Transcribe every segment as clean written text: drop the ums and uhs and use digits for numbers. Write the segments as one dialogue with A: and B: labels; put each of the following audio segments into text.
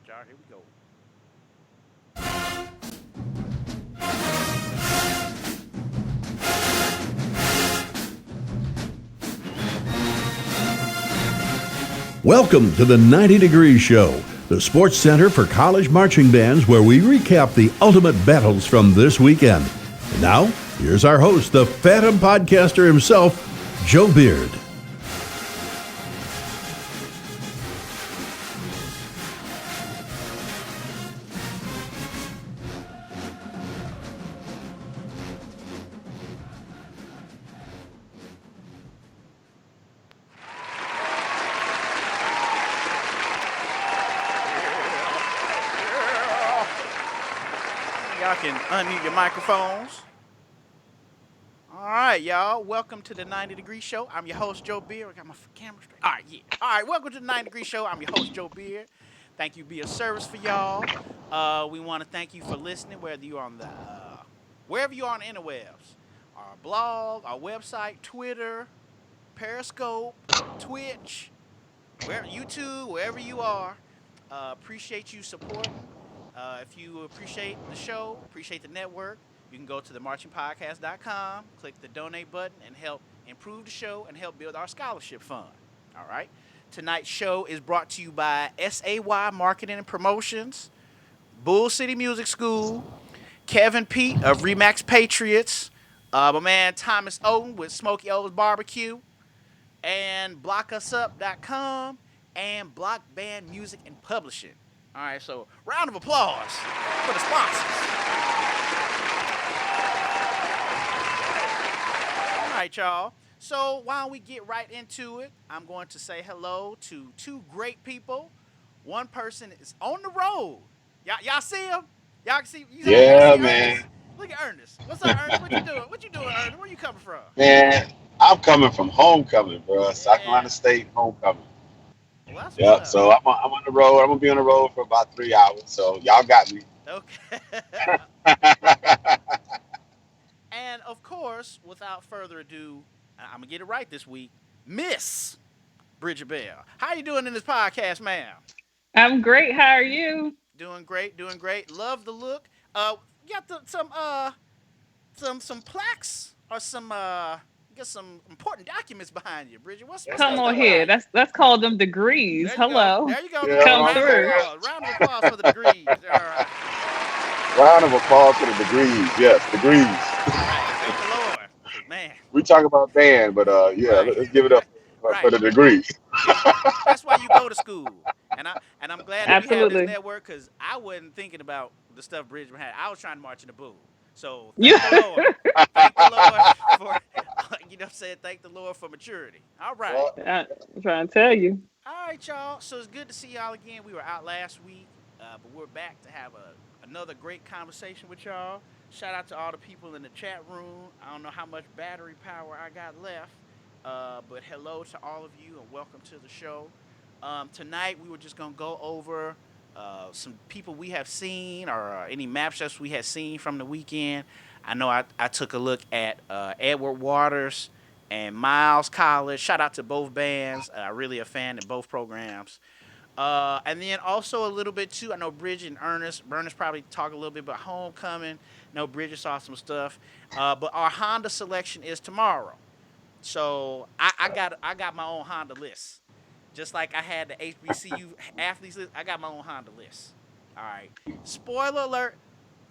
A: y'all. Here we go.
B: Welcome to the 90 Degree Show, the sports center for college marching bands where we recap the ultimate battles from this weekend. And now, here's our host, the Phantom Podcaster himself, Joe Beard.
A: Y'all can unmute your microphones. All right, y'all. Welcome to the 90 Degree Show. I'm your host, Joe Beard. I got my camera straight. All right, yeah. All right, welcome to the 90 Degree Show. I'm your host, Joe Beard. Thank you, be a service for y'all. We want to thank you for listening, whether you're on the wherever you are on the interwebs, our blog, our website, Twitter, Periscope, Twitch, YouTube, wherever you are. Appreciate you supporting. If you appreciate the show, appreciate the network, you can go to themarchingpodcast.com, click the donate button, and help improve the show and help build our scholarship fund. All right. Tonight's show is brought to you by SAY Marketing and Promotions, Bull City Music School, Kevin Peete of Remax Patriots, my man Thomas Oden with Smokee O's Barbecue, and blockusup.com and Block Band Music and Publishing. All right, so round of applause for the sponsors. All right, y'all. So while we get right into it, I'm going to say hello to two great people. One person is on the road. Y'all see him? Y'all can see. Y'all
C: Yeah,
A: see
C: man.
A: Ernest? Look at Ernest. What's up, Ernest? What you doing? What you doing, Ernest? Where you coming from?
C: Man, I'm coming from homecoming, bro. South
A: Yeah.
C: Carolina State homecoming.
A: Well, that's what's
C: Yeah,
A: up.
C: so I'm on the road. I'm gonna be on the road for about 3 hours. So y'all got me.
A: Okay. And of course, without further ado, I'm gonna get it right this week, Miss Bridget Bell. How you doing in this podcast, ma'am?
D: I'm great. How are you?
A: Doing great, doing great. Love the look. You got some plaques or some you got some important documents behind you, Bridget. What's
D: Come
A: that
D: on
A: look
D: here.
A: like?
D: That's called them degrees.
A: There you go.
D: Hello.
A: There you go.
C: Yeah,
D: Come
A: Round of
D: through.
A: applause. Round of applause for the degrees. All right.
C: round of applause for the degrees. Yes, degrees.
A: All right. Thank the Lord. Cause man,
C: We talk about band, but yeah,
A: right,
C: let's give it up for
A: right.
C: the degrees.
A: That's why you go to school. And I'm glad that we have this
D: Absolutely.
A: network because I wasn't thinking about the stuff Bridgman had. I was trying to march in the bull. So
D: You
A: thank the Lord. Thank the Lord for you know what I'm saying, thank the Lord for maturity. All right.
C: Yeah.
D: I'm trying to tell you.
A: All right, y'all. So it's good to see y'all again. We were out last week, but we're back to have another great conversation with y'all. Shout out to all the people in the chat room. I don't know how much battery power I got left, but hello to all of you and welcome to the show. Tonight we were just gonna go over some people we have seen or any matchups we had seen from the weekend. I know I took a look at Edward Waters and Miles College. Shout out to both bands. Really a fan of both programs. And then also a little bit too. I know Bridget and Ernest probably talk a little bit about homecoming. I know Bridget saw some stuff. But our Honda selection is tomorrow. So I got my own Honda list. Just like I had the HBCU athletes list, I got my own Honda list. All right. Spoiler alert: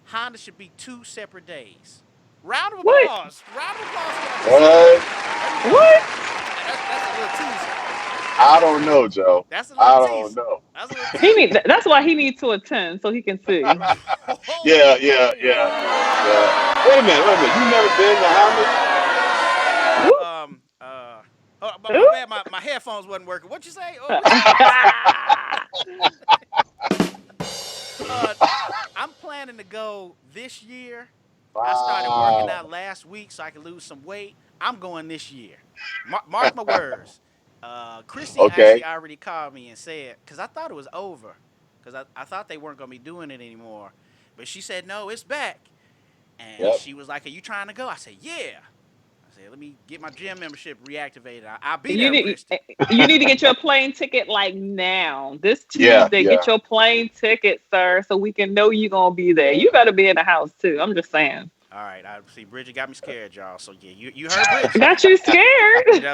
A: Honda should be 2 separate days. Round of
D: What?
A: applause. Round of applause for what I just said.
C: What?
A: There you go.
D: What?
A: That's a little teaser.
C: I don't know, Joe.
A: That's a little
C: I don't
A: teaser.
C: know.
A: That's a little
D: He
A: teaser.
D: need that's why he needs to attend so he can see.
C: Yeah,
A: Oh,
C: yeah, yeah, yeah. Wait a minute, wait a minute. You never been to Honda?
A: yeah.
D: Ooh,
A: My
D: ooh.
A: bad. My headphones wasn't working. What you say? Oh, what you say? uh, I'm planning to go this year. I started working
C: Wow.
A: out last week so I can lose some weight. I'm going this year. Mark my words. Chrissy
C: Okay.
A: actually already called me and said, because I thought it was over, because I thought they weren't going to be doing it anymore. But she said, no, it's back. And
C: Yep.
A: she was like, are you trying to go? I said, yeah. I said, let me get my gym membership reactivated. I'll be
D: You
A: there,
D: need
A: Christy.
D: you need to get your plane ticket like now. This
C: Yeah,
D: Tuesday,
C: yeah.
D: get your plane ticket, sir, so we can know you're gonna be there. You better be in the house too. I'm just saying.
A: All right, I see. Bridget got me scared, y'all. So yeah, you heard Bridget.
D: Got you scared?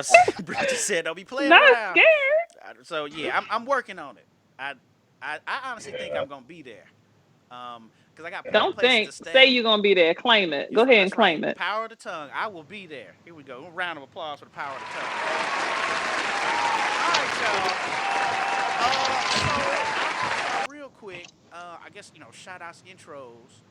A: Bridget said don't be playing
D: Not
A: around.
D: scared.
A: So yeah, I'm working on it. I I honestly think I'm gonna be there. Because I got plenty of
D: Don't
A: places to
D: think. Say
A: stay.
D: you're gonna be there. Claim it. Go ahead and
A: That's right.
D: claim it.
A: Power of the tongue. I will be there. Here we go. A round of applause for the power of the tongue. All right, y'all. So real quick. I guess shout outs, intros.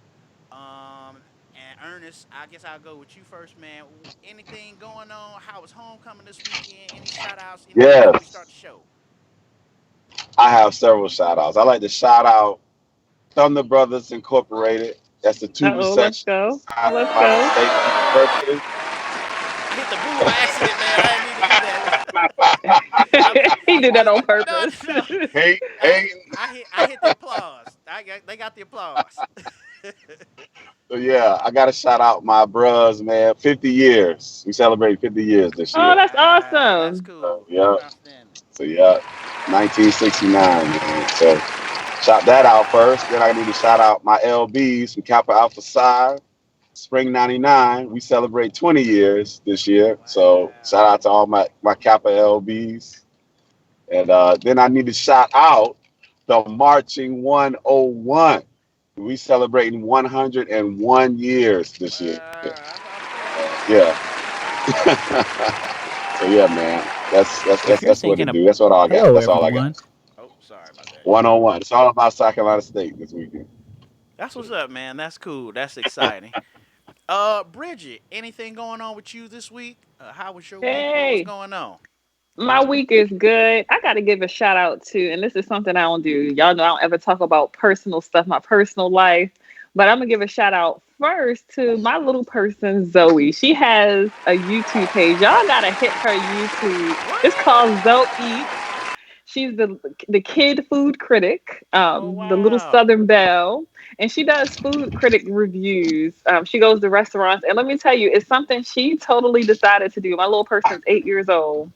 A: And Ernest, I guess I'll go with you first, man. Anything going on? How was homecoming this weekend? Any shout outs? Anything before we start
C: Yes,
A: the show?
C: I have several shout outs. I like to shout out Thunder Brothers Incorporated. That's the
D: Uh
C: tuba
D: oh. Let's
C: section
D: go.
C: outside
D: Let's
C: of
D: go.
C: State University.
A: I hit the boo by accident, man. I didn't mean to do that. I,
D: He did that on
A: no,
D: purpose.
A: no.
C: Hey,
A: I,
C: hey.
A: I hit the applause. They got the applause.
C: So yeah, I gotta shout out my bros, man. 50 years. We celebrate 50 years this
D: Oh,
C: year.
D: that's
A: That's
D: awesome.
C: So
A: cool.
C: yeah.
A: That's outstanding.
C: So yeah. 1969, man. So shout that out first. Then I need to shout out my LBs from Kappa Alpha Psi. Spring 99. We celebrate 20 years this year. So shout
A: Wow.
C: out to all my Kappa LBs. And then I need to shout out the Marching 101. We celebrating 101 years this year.
A: Wow. That's outstanding.
C: Yeah. So yeah, man.
E: If you're
C: That's what
E: thinking
C: it
E: of
C: do. That's what all I got.
E: hello
C: That's all I got.
E: everyone.
A: Oh, sorry about that,
C: One
A: y'all.
C: on one. It's all about South Carolina State this weekend.
A: That's what's up, man. That's cool. That's exciting. Bridget, anything going on with you this week? How was your week? What was
D: Hey,
A: going on?
D: my week is good. I got to give a shout out to, and this is something I don't do. Y'all know I don't ever talk about personal stuff, my personal life, but I'm gonna give a shout out first to my little person Zoe. She has a YouTube page. Y'all gotta hit her YouTube. It's called
A: What?
D: Zoe Eats. She's the kid food critic,
A: Oh
D: the little
A: wow.
D: Southern Belle, and she does food critic reviews. She goes to restaurants, and let me tell you, it's something she totally decided to do. My little person's 8 years old,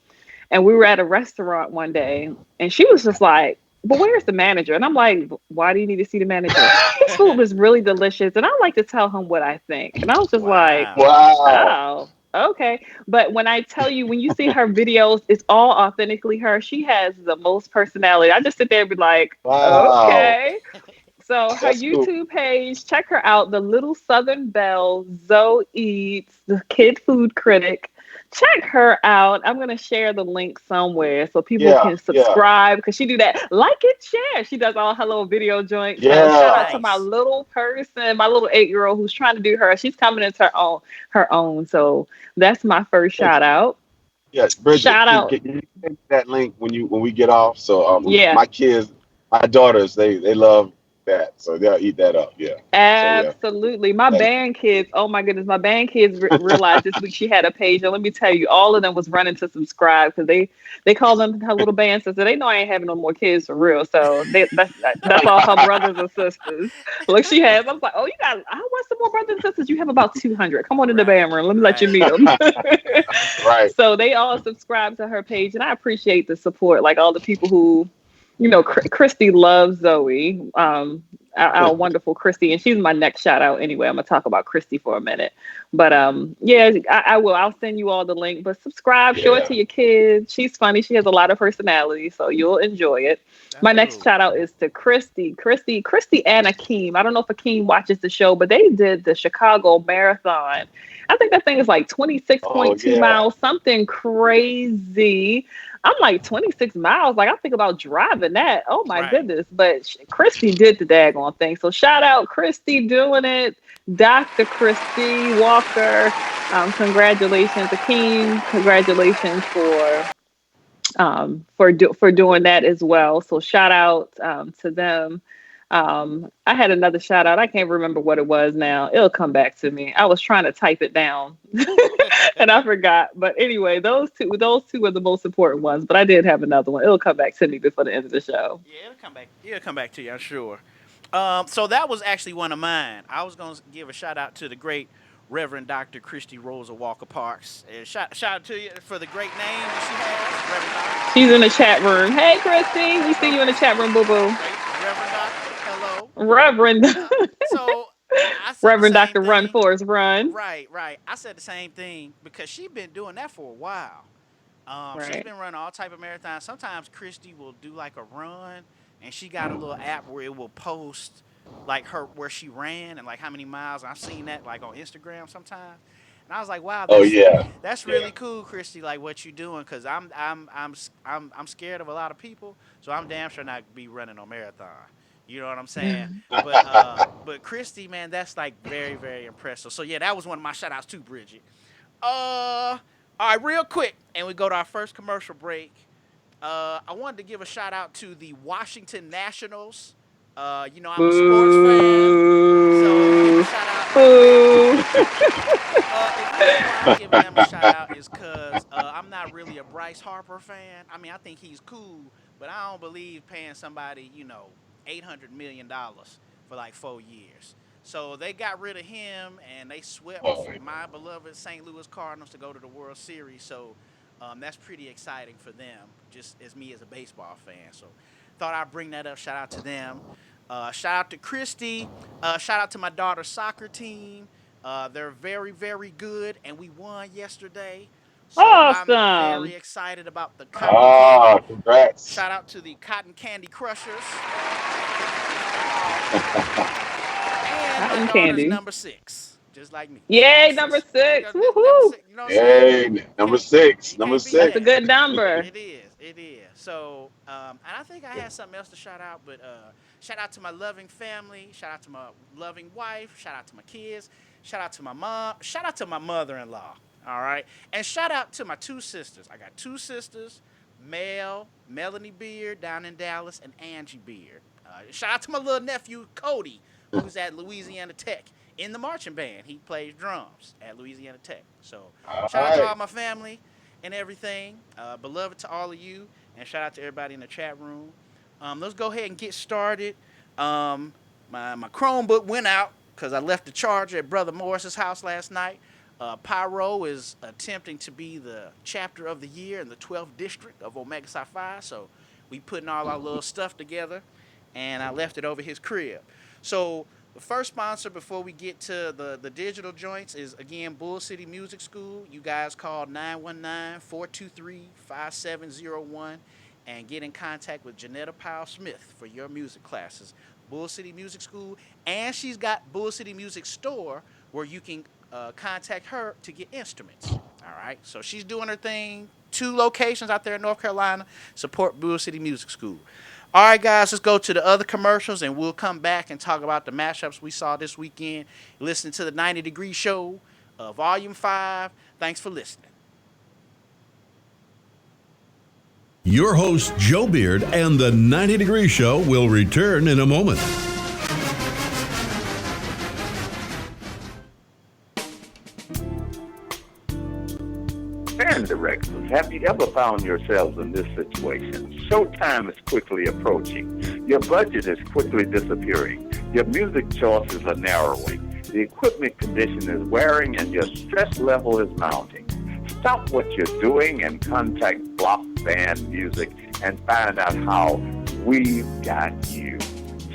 D: and we were at a restaurant one day, and she was just like, "But where's the manager?" And I'm like, "Why do you need to see the manager? His food was really delicious, and I like to tell him what I think." And I was just like,
A: Wow.
C: Wow.
D: "Oh, okay." But when I tell you, when you see her videos, it's all authentically her. She has the most personality. I just sit there and be like,
C: Wow.
D: "Okay." So her
C: That's cool.
D: YouTube page, check her out, the Little Southern Belle, Zoe Eats, the kid food critic. Check her out. I'm gonna share the link somewhere so people
C: Yeah,
D: can
C: yeah,
D: subscribe because she do that. Like it, share. She does all her little video joints. So shout out
C: yeah.
D: to my
A: Nice.
D: little person, my little 8 year old who's trying to do her. She's coming into her own. So that's my first
C: Hey,
D: shout out.
C: yeah, Bridget,
D: Shout out.
C: can you send me that link when we get off? So
D: Yeah.
C: my kids, my daughters, they love that, so they'll eat that up. Yeah. So yeah,
D: Absolutely. My
C: thank
D: band kids, oh my goodness, my band kids realized this week she had a page. And let me tell you, all of them was running to subscribe because they call them her little band sisters. They know I ain't having no more kids for real. So that's all her brothers and sisters. Look, she has. I was like, oh, I want some more brothers and sisters. You have about 200. Come on in the
A: Right.
D: band room. Let me let you
A: Right.
D: meet them.
C: right.
D: So they all subscribe to her page. And I appreciate the support. Like all the people who, Christy loves Zoe. Our wonderful Christy, and she's my next shout out anyway. I'm gonna talk about Christy for a minute, but yeah, I will. I'll send you all the link. But subscribe, show it
C: Yeah.
D: to your kids. She's funny. She has a lot of personality, so you'll enjoy it.
A: That's
D: My next
A: cool.
D: shout out is to Christy and Akeem. I don't know if Akeem watches the show, but they did the Chicago Marathon. I think that thing is like
C: Oh
D: 26.2
C: yeah.
D: miles, something crazy. I'm like 26 miles. Like I think about driving that. Oh my
A: Right.
D: goodness. But Christy did the daggone thing. So shout out Christy doing it. Dr. Christy Walker. Congratulations, Akeem. Congratulations for doing that as well. So shout out to them. I had another shout out. I can't remember what it was now. It'll come back to me. I was trying to type it down and I forgot. But anyway, those two are the most important ones. But I did have another one. It'll come back to me before the end of the show.
A: Yeah, it'll come back. It'll come back to you, I'm sure. So that was actually one of mine. I was gonna give a shout out to the great Reverend Dr. Christy Rosa Walker Parks. And shout out to you for the great name that she has, Reverend Doctor.
D: She's in the chat room. Hey, Christy. We
A: Hello,
D: see you in the chat
A: Christy.
D: room, boo boo.
A: Reverend Doctor. Hello.
D: Reverend.
A: So I said the
D: Reverend
A: same
D: Dr. Run
A: thing.
D: Forest Run.
A: Right. I said the same thing because she's been doing that for a while. She's
D: Right.
A: been running all type of marathons. Sometimes Christy will do like a run, and she got a little app where it will post like her where she ran and like how many miles. I've seen that like on Instagram sometimes, and I was like, wow,
C: Oh yeah.
A: that's really cool, Christy. Like what you doing? Because I'm scared of a lot of people, so I'm damn sure not be running a marathon. You know what I'm saying? But Christy, man, that's like very very impressive. So yeah, that was one of my shout outs to Bridget. All right, real quick, and we go to our first commercial break. I wanted to give a shout out to the Washington Nationals. I'm a sports fan, so give a
D: Boo.
A: shout out.
D: Boo.
A: The reason why I'm giving them a shout out is because I'm not really a Bryce Harper fan. I mean, I think he's cool, but I don't believe paying somebody, $800 million for like 4 years. So they got rid of him, and they swept my beloved St. Louis Cardinals to go to the World Series. So that's pretty exciting for them, just as me as a baseball fan. So thought I'd bring that up. Shout out to them. Shout out to Christy. Shout out to my daughter's soccer team. They're very, very good, and we won yesterday. So I'm very
D: Awesome.
A: excited about the cotton
C: Ah,
A: candy.
C: congrats.
A: Shout out to the cotton candy crushers. And my
D: Cotton
A: daughter's
D: candy.
A: number 6, just like me.
D: Yay,
A: So,
D: number
A: you know,
D: six.
A: number
D: Woohoo.
A: 6. You know what I'm saying?
C: Hey,
A: You
C: number
A: can't,
C: six.
A: you
C: Number
A: can't beat
D: That's a
C: six.
A: that.
D: good number.
A: It is. It is. So, and I think I had something else to shout out, but shout out to my loving family. Shout out to my loving wife. Shout out to my kids. Shout out to my mom. Shout out to my mother-in-law. All right. And shout out to my 2 sisters. I got 2 sisters, Melanie Beard down in Dallas, and Angie Beard. Shout out to my little nephew, Cody, who's at Louisiana Tech in the marching band. He plays drums at Louisiana Tech. So,
C: All
A: shout out to all
C: right.
A: my family and everything. Beloved to all of you, and shout out to everybody in the chat room. Let's go ahead and get started. My Chromebook went out because I left the charger at Brother Morris's house last night. Pyro is attempting to be the chapter of the year in the 12th district of Omega Psi Phi, so we putting all our little stuff together, and I left it over his crib. So the first sponsor before we get to the digital joints is, again, Bull City Music School. You guys call 919-423-5701 and get in contact with Janetta Powell Smith for your music classes. Bull City Music School, and she's got Bull City Music Store where you can contact her to get instruments. All right, so she's doing her thing. 2 locations out there in North Carolina. Support Bull City Music School. All right, guys, let's go to the other commercials, and we'll come back and talk about the matchups we saw this weekend. Listen to the 90 Degree Show, Volume 5. Thanks for listening.
B: Your host, Joe Beard, and the 90 Degree Show will return in a moment.
E: Band directors, have you ever found yourselves in this situation? Showtime is quickly approaching. Your budget is quickly disappearing. Your music choices are narrowing. The equipment condition is wearing and your stress level is mounting. Stop what you're doing and contact Block Band Music and find out how we've got you.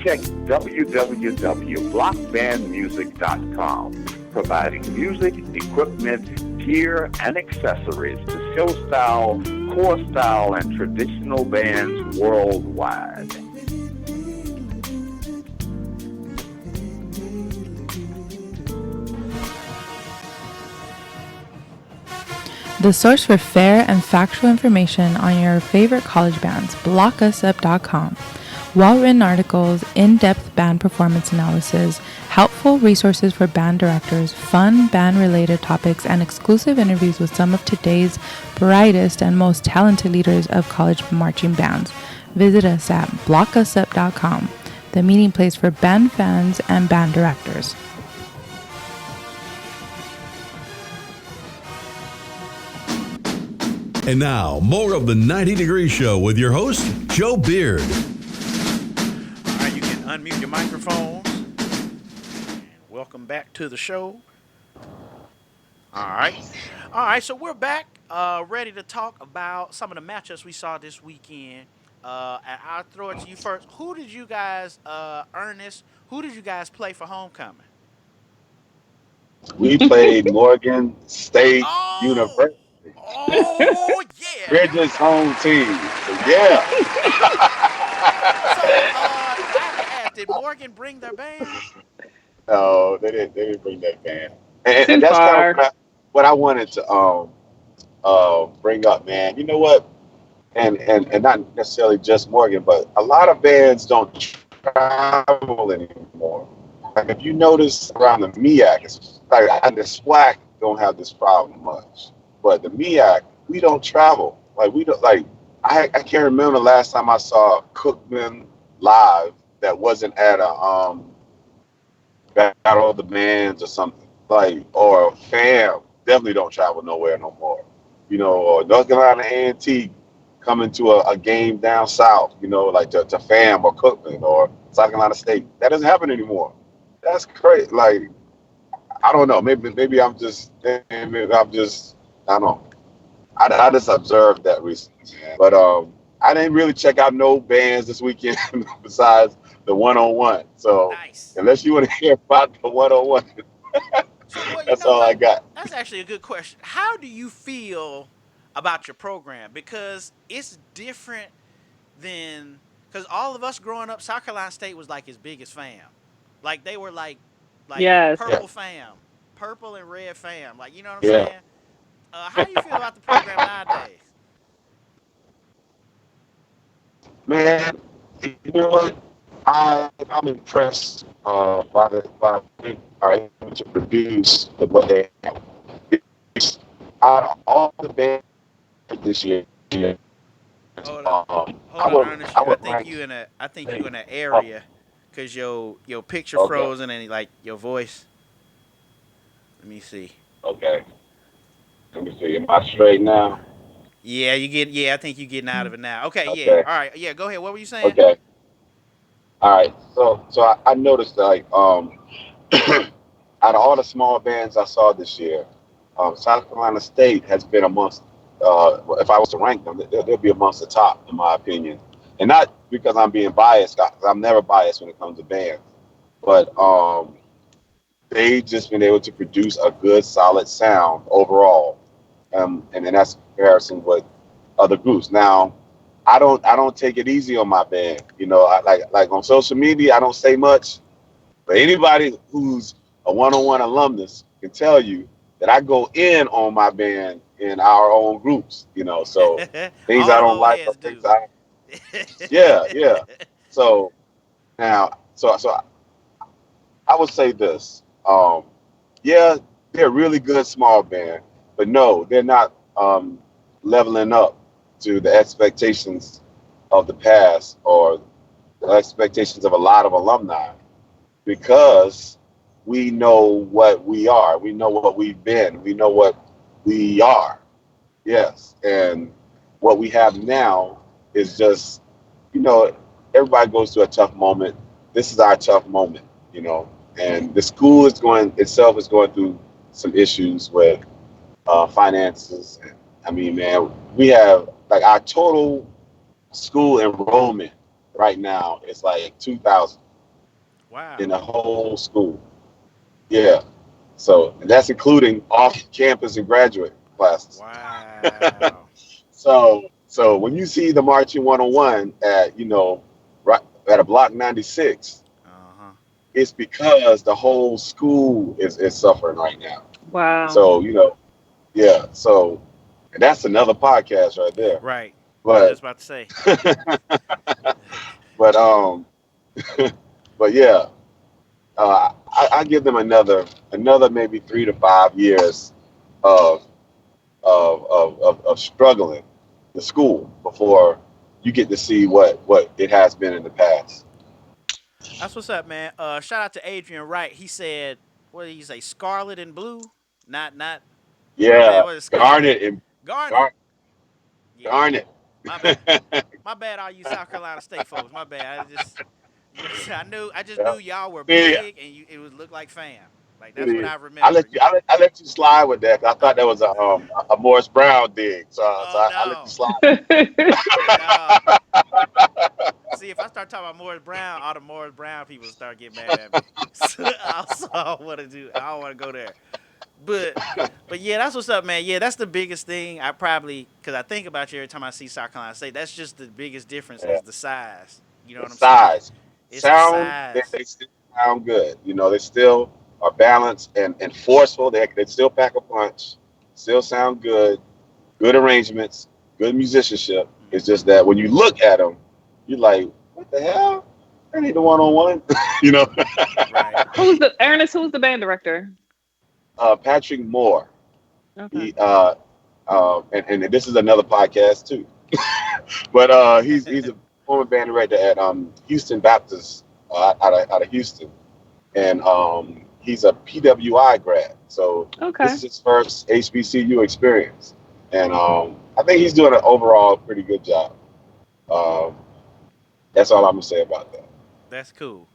E: Check www.blockbandmusic.com, providing music, equipment, gear, and accessories to show style, core style, and traditional bands worldwide.
F: The source for fair and factual information on your favorite college bands, blockusup.com. Well-written articles, in-depth band performance analysis, helpful resources for band directors, fun band-related topics, and exclusive interviews with some of today's brightest and most talented leaders of college marching bands. Visit us at blockusup.com, the meeting place for band fans and band directors.
B: And now, more of the 90 Degree Show with your host, Joe Beard.
A: All right, you can unmute your microphones. Welcome back to the show. All right. All right. So we're back, ready to talk about some of the matchups we saw this weekend. And I'll throw it to you first. Who did you guys, Ernest? Who did you guys play for homecoming?
C: We played Morgan State
A: Oh,
C: University,
A: oh yeah. Here we
C: Bridges
A: go.
C: home team. So yeah.
A: Oh yeah. So, I have to ask, did Morgan bring their band?
C: No, they didn't bring that band. And
D: Too
C: that's kind of
D: far.
C: what I wanted to bring up, man. You know what? And not necessarily just Morgan, but a lot of bands don't travel anymore. Like if you notice around the MEAC, it's like the SWAC don't have this problem much, but the MEAC we don't travel. Like we don't like. I can't remember the last time I saw Cookman live that wasn't at a Battle of the Bands or something like, or FAM. Definitely don't travel nowhere no more. Or North Carolina A&T coming to a game down south. Like to FAM or Cookman or South Carolina State. That doesn't happen anymore. That's crazy. Like I don't know. Maybe I'm just I don't know. I just observed that recently, man. But I didn't really check out no bands this weekend besides the one on one. So
A: Nice.
C: unless you want to hear about the one on one,
A: So, well, you
C: that's
A: know
C: all I
A: what?
C: got.
A: That's actually a good question. How do you feel about your program? Because it's different than, because all of us growing up, South Carolina State was like his biggest fam. Like they were like
D: Yes.
C: Yeah,
A: purple fam, purple and red fam. Like, you know what I'm
C: yeah,
A: saying? How do you feel about the program nowadays?
C: man. You know what? I'm impressed by they are able to produce what they have. Out of all the bands this year,
A: Hold up,
C: I
A: hold on,
C: would
A: Ernest.
C: I
A: I
C: would
A: think
C: rank.
A: you in a, I think you in an
C: Oh,
A: area, cause your picture
C: okay,
A: frozen and like your voice. Let me see.
C: okay. Let me see. Am I straight now?
A: Yeah, you get. Yeah, I think you getting out of it now. Okay, yeah.
C: Okay,
A: All right. Yeah, go ahead. What were you saying?
C: okay. All right. So I noticed like out of all the small bands I saw this year, South Carolina State has been amongst. If I was to rank them, they'll be amongst the top in my opinion, and not because I'm being biased. 'Cause I'm never biased when it comes to bands, but they just been able to produce a good, solid sound overall, and then that's comparison with other groups. Now, I don't take it easy on my band. Like on social media, I don't say much, but anybody who's a one-on-one alumnus can tell you that I go in on my band in our own groups. So things
A: All
C: I
A: the
C: don't
A: old
C: like or
A: heads
C: things
A: do.
C: yeah, yeah. So now, so I would say this. Yeah, they're a really good small band, but no, they're not leveling up to the expectations of the past or the expectations of a lot of alumni because we know what we are. We know what we've been. We know what we are. Yes. And what we have now is just, you know, everybody goes through a tough moment. This is our tough moment, you know. And the school is going through some issues with finances. I mean, man, we have like our total school enrollment right now is like 2,000 in
A: Wow.
C: the whole school. Yeah. So and that's including off campus and graduate classes.
A: Wow.
C: So when you see the marching 101 at right at a block 96,
A: Uh huh.
C: it's because the whole school is suffering right now.
D: Wow.
C: So yeah. So and that's another podcast right there.
A: Right. I was
C: But
A: just about to say.
C: but but yeah, I give them another maybe 3 to 5 years of of struggling the school before you get to see what it has been in the past.
A: That's what's up, man. Shout out to Adrian Wright. He said, what did he say? Scarlet and blue? Not. My bad.
C: Yeah,
A: What is scarlet?
C: Garnet and
A: Garnet.
C: Gar,
A: Yeah.
C: Garnet.
A: My bad. My bad. All you South Carolina State folks. My bad. I just. I just knew
C: Yeah.
A: y'all were
C: See,
A: big and it would look like fam. Like
C: It
A: that's what
C: is.
A: I remember.
C: I let you slide with that. 'Cause I
A: I,
C: thought that was a Morris Brown dig. So
A: oh
C: I let you
A: no,
C: slide.
A: no. See, if I start talking about Morris Brown, all the Morris Brown people start getting mad at me. So I don't want to do. I don't want to go there. But yeah, that's what's up, man. Yeah, that's the biggest thing. I probably because I think about you every time I see South Carolina State. That's just the biggest difference
C: Yeah.
A: is the size. You know
C: The
A: what I'm saying?
C: size,
A: It's the
C: sound,
A: size.
C: they still sound good. They still are balanced and forceful. They still pack a punch, still sound good. Good arrangements, good musicianship. It's
A: Hmm.
C: just that when you look at them, you're like, what the hell? I need the one on one. you know,
A: Right.
D: Who's the band director?
C: Patrick Moore.
D: Okay.
C: He and this is another podcast too. But he's a former band director at Houston Baptist out of Houston, and he's a PWI grad. So this
D: Okay.
C: is his first HBCU experience, and I think he's doing an overall pretty good job. Um, that's all I'm gonna say about that.
A: That's cool.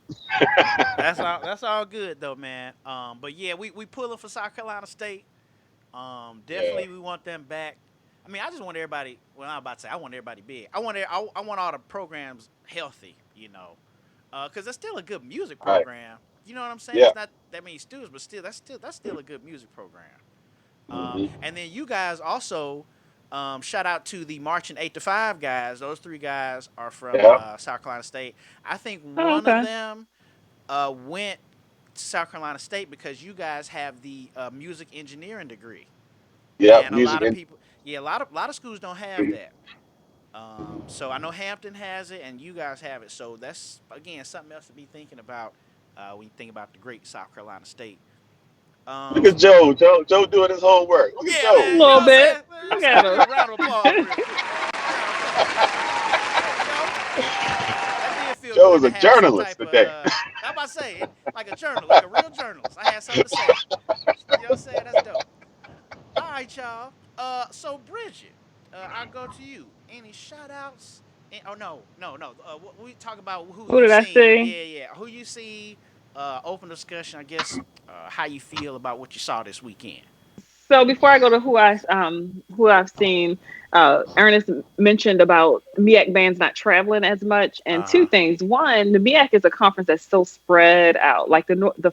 A: That's all. That's all good though, man. But yeah, we pulling for South Carolina State.
C: Yeah,
A: Definitely we want them back. I mean, I just want everybody. Well, I'm about to say I want everybody big. I want all the programs healthy. Because it's still a good music
C: all right.
A: program. You know what I'm saying?
C: Yeah.
A: It's not that many students, but still a good music program.
C: Hmm.
A: And then you guys also shout out to the marching 8 to 5 guys. Those three guys are from
C: Yeah.
A: South Carolina State. I think
D: Oh,
A: one of
D: okay.
A: them went to South Carolina State because you guys have the music engineering degree,
C: Yeah.
A: and a
C: Music
A: lot of
C: and
A: people, yeah, a lot of schools don't have that. So I know Hampton has it, and you guys have it. So that's again something else to be thinking about when you think about the great South Carolina State.
C: look at Joe. Joe doing his whole work. Look at
A: Yeah,
D: A
C: Joe.
A: man. You know
D: little
A: what I'm
D: bit.
A: saying?
D: Look
A: Let's give
D: at
A: me
D: him.
A: a round of applause real quick. Round of applause. There you go. That did feel
C: Joe
A: good
C: is
A: to
C: a
A: have some
C: journalist
A: type of
C: today.
A: how about I say it like a journal, like a real journalist. I had something to say. You know what I'm saying? That's dope. All right, y'all. So Bridget, I'll go to you. Any shout outs? Oh no. We talk about who
D: Who
A: you
D: did I
A: seen.
D: see?
A: Yeah. Who you see? Open discussion. I guess. How you feel about what you saw this weekend?
D: So before I go to who I've seen, Ernest mentioned about MEAC bands not traveling as much, and
A: Uh
D: two
A: huh.
D: things. One, the MEAC is a conference that's so spread out. Like the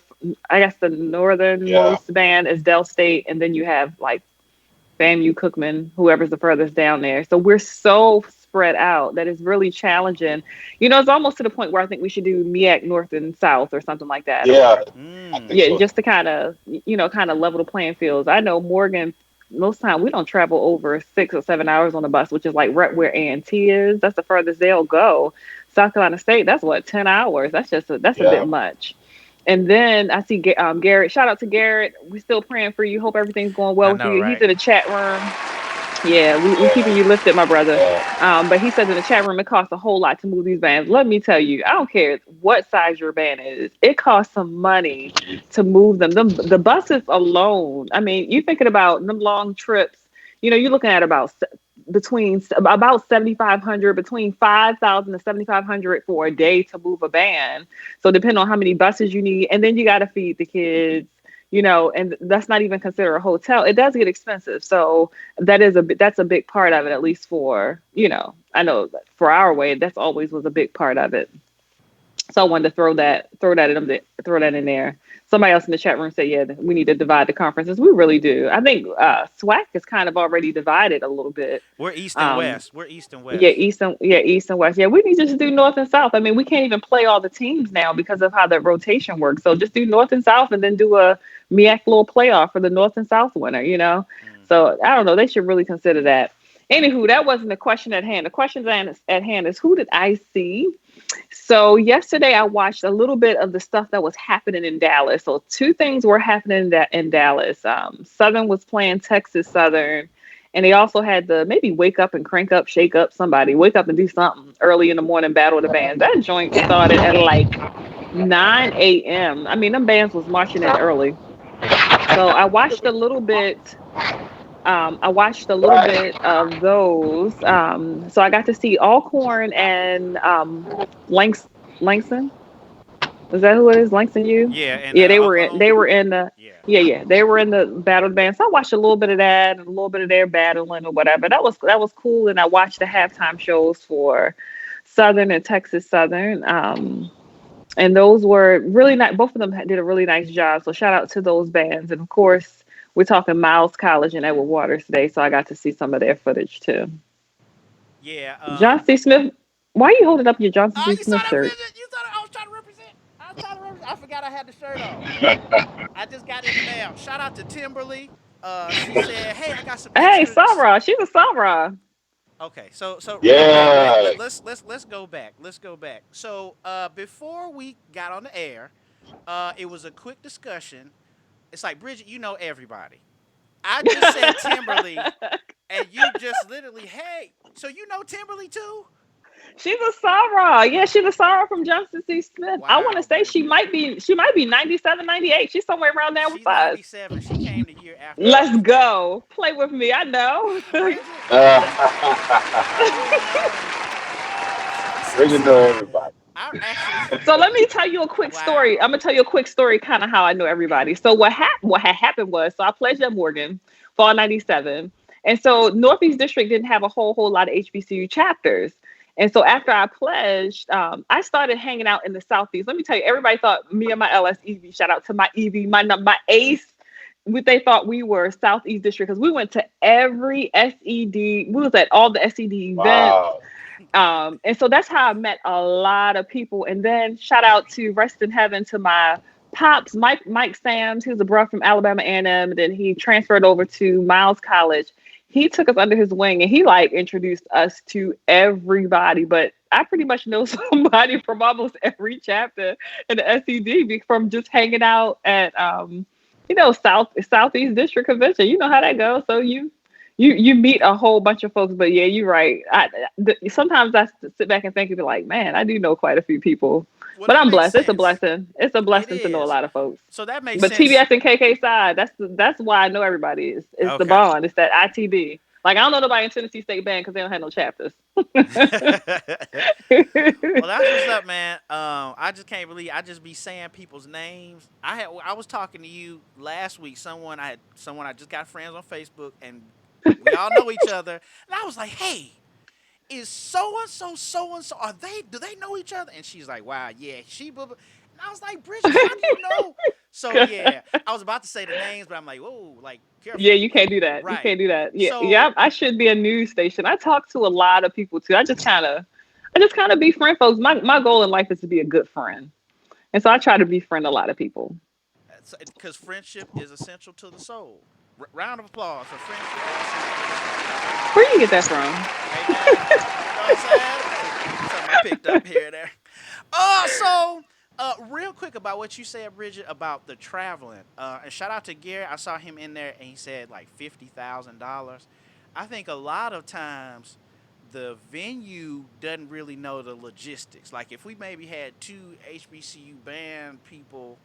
D: I guess the
C: Yeah.
D: northernmost band is Dell State, and then you have like FAMU, Cookman, whoever's the furthest down there. So we're so spread out that it's really challenging. It's almost to the point where I think we should do MEAC North and South or something like that,
C: Yeah.
D: or
C: I think
D: yeah,
A: Mm.
C: so.
D: just to kind of level the playing fields. I know Morgan. Most time we don't travel over 6 or 7 hours on the bus, which is like right where A&T is. That's the furthest they'll go. South Carolina State, that's what 10 hours. That's a bit
C: Yeah.
D: much. And then I see Garrett. Shout out to Garrett. We're still praying for you. Hope everything's going
A: I
D: well with
A: know,
D: you. He's
A: right?
D: in the chat room. Yeah, we keeping
C: Yeah.
D: you lifted, my brother.
C: Yeah.
D: But he says in the chat room, it costs a whole lot to move these bands. Let me tell you, I don't care what size your band is. It costs some money to move them. The buses alone. I mean, you thinking about them long trips. You're looking at between about 7,500, between 5,000 to 7,500 for a day to move a band. So depending on how many buses you need, and then you got to feed the kids. And that's not even consider a hotel. It does get expensive. So that's a big part of it, at least for I know that for our way that's always was a big part of it. So I wanted to throw that in there. Somebody else in the chat room said, yeah, we need to divide the conferences. We really do. I think SWAC is kind of already divided a little bit.
A: We're east and
D: um
A: west. We're east and
D: yeah,
A: west.
D: east and west. Yeah, we need to just do north and south. I mean, we can't even play all the teams now because of how the rotation works. So just do north and south, and then do a MEAC little playoff for the north and south winner.
A: Mm-hmm.
D: So I don't know. They should really consider that. Anywho, that wasn't the question at hand. The question at hand is, who did I see? So yesterday I watched a little bit of the stuff that was happening in Dallas. So two things were happening in Dallas. Southern was playing Texas Southern, and they also had the maybe wake up and crank up, shake up somebody, wake up and do something early in the morning battle of the bands. That joint started at like 9 a.m. I mean, them bands was marching in early. So I watched a little bit. I watched a little bit of those. So I got to see Alcorn and Langston. Is that who it is? Langston U?
A: Yeah, and
D: Yeah, they
A: Oklahoma.
D: were in the
A: Yeah.
D: yeah, they were in the battle band. So I watched a little bit of that and a little bit of their battling or whatever. That was cool. And I watched the halftime shows for Southern and Texas Southern. And those were really nice. Both of them did a really nice job. So shout out to those bands. And of course, we're talking Miles College and Edward Waters today, so I got to see some of their footage too.
A: Yeah.
D: John C. Smith, why are you holding up your Johnson
A: Oh,
D: C.
A: you saw
D: Smith
A: that
D: shirt?
A: vision? You saw that? I was trying to represent. I was trying to represent. I forgot I had the shirt on. I just got in the mail. Shout out to Timberly. She said, "Hey, I got some
D: Hey,
A: extras."
D: Sarah, she's a Sarah.
A: Okay, so real quick,
C: Yeah.
A: let's go back. Let's go back. So before we got on the air, it was a quick discussion. It's like Bridget, you know everybody. I just said Timberly, and you just literally, hey, so you know Timberly too?
D: She's a Sarah. Yeah, she's a Sarah from Johnson C. Smith. I want to
A: Wow,
D: say she
A: Bridget.
D: might be she might be 97, 98. She's somewhere around there with
A: She's
D: us.
A: 97. She came the year after my
D: Let's
A: birthday.
D: go. Play with me. I know.
A: Wow, Bridget. I didn't even know.
C: Bridget know everybody.
A: I actually,
D: So let me tell you a quick story.
A: wow.
D: I'm gonna tell you a quick story, kind of how I know everybody. So what had happened was, so I pledged at Morgan, fall '97, and so Northeast District didn't have a whole lot of HBCU chapters. And so after I pledged, I started hanging out in the Southeast. Let me tell you, everybody thought me and my LSEV. Shout out to my EV, my ace. They thought we were Southeast District because we went to every SED. We was at all the SED events.
C: Wow.
D: And so that's how I met a lot of people. And then shout out to rest in heaven to my pops, Mike Sams. He was a bro from Alabama A&M, and then he transferred over to Miles College. He took us under his wing and he like introduced us to everybody. But I pretty much know somebody from almost every chapter in the SED from just hanging out at Southeast District Convention. You know how that goes. So you meet a whole bunch of folks. But yeah, you're right. Sometimes I sit back and think and be like, man, I do know quite a few people.
A: Well,
D: But
A: that
D: I'm
A: makes
D: blessed. It's a
A: sense.
D: blessing. It's a
A: It
D: blessing to know a
A: is.
D: lot of folks.
A: So that makes
D: But
A: sense.
D: TBS and KK side, that's why I know everybody. It's the
A: Okay.
D: bond. It's that ITB. Like I don't know nobody in Tennessee State Band because they don't have no chapters.
A: Well, that's what's up, man. I just can't believe I just be saying people's names. I was talking to you last week. Someone I just got friends on Facebook, and we all know each other. And I was like, hey, is so and so? Are they? Do they know each other? And she's like, wow, yeah, she. Blah, blah. And I was like, Bridget, how do you know? So yeah, I was about to say the names, but I'm like, whoa, like
D: Yeah,
A: careful,
D: you can't do that. You
A: right?
D: can't do that. Yeah,
A: So
D: yeah. I should be a news station. I talk to a lot of people too. I just kind of befriend folks. My goal in life is to be a good friend, and so I try to befriend a lot of people.
A: because friendship is essential to the soul. Round of applause for friendship is essential to the soul.
D: Where you get that from?
A: Amen. You know what I'm saying? Something I picked up here and there. Real quick about what you said, Bridget, about the traveling. And shout out to Gary. I saw him in there, and he said like $50,000. I think a lot of times the venue doesn't really know the logistics. Like if we maybe had two HBCU band people,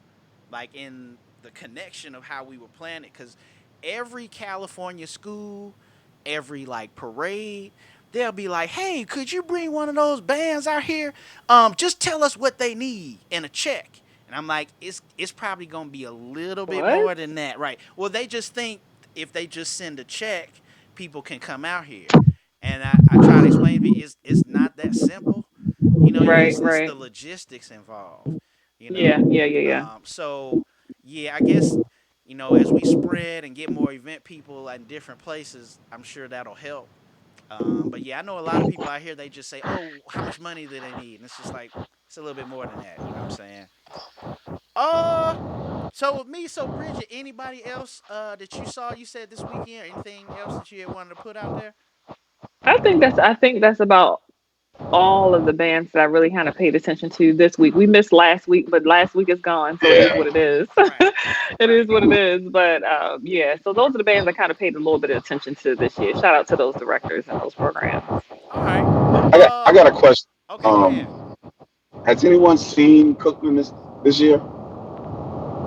A: like in the connection of how we were planning, because every California school, every like parade, they'll be like, "Hey, could you bring one of those bands out here? Just tell us what they need and a check." And I'm like, it's probably gonna be a little bit
D: What?
A: more than that, right? Well, they just think if they just send a check, people can come out here. And I try to explain to you, it's not that simple.
D: Right,
A: It's the
D: right.
A: logistics involved. You
D: Yeah,
A: know,
D: yeah, yeah, yeah.
A: so yeah, I guess as we spread and get more event people in different places, I'm sure that'll help. But yeah, I know a lot of people out here. They just say, "Oh, how much money do they need?" And it's just like it's a little bit more than that. You know what I'm saying? Uh, so with me, so Bridget, anybody else that you saw? You said this weekend, or anything else that you had wanted to put out there?
D: I think that's about all of the bands that I really kind of paid attention to this week. We missed last week, but last week is gone, so it is
C: Yeah.
D: what it is.
A: Right,
D: It
A: right.
D: is what it is. But yeah, so those are the bands I kind of paid a little bit of attention to this year. Shout out to those directors and those programs.
A: All right.
C: I got a question.
A: Okay, go ahead.
C: Um, has anyone seen Cookman this year?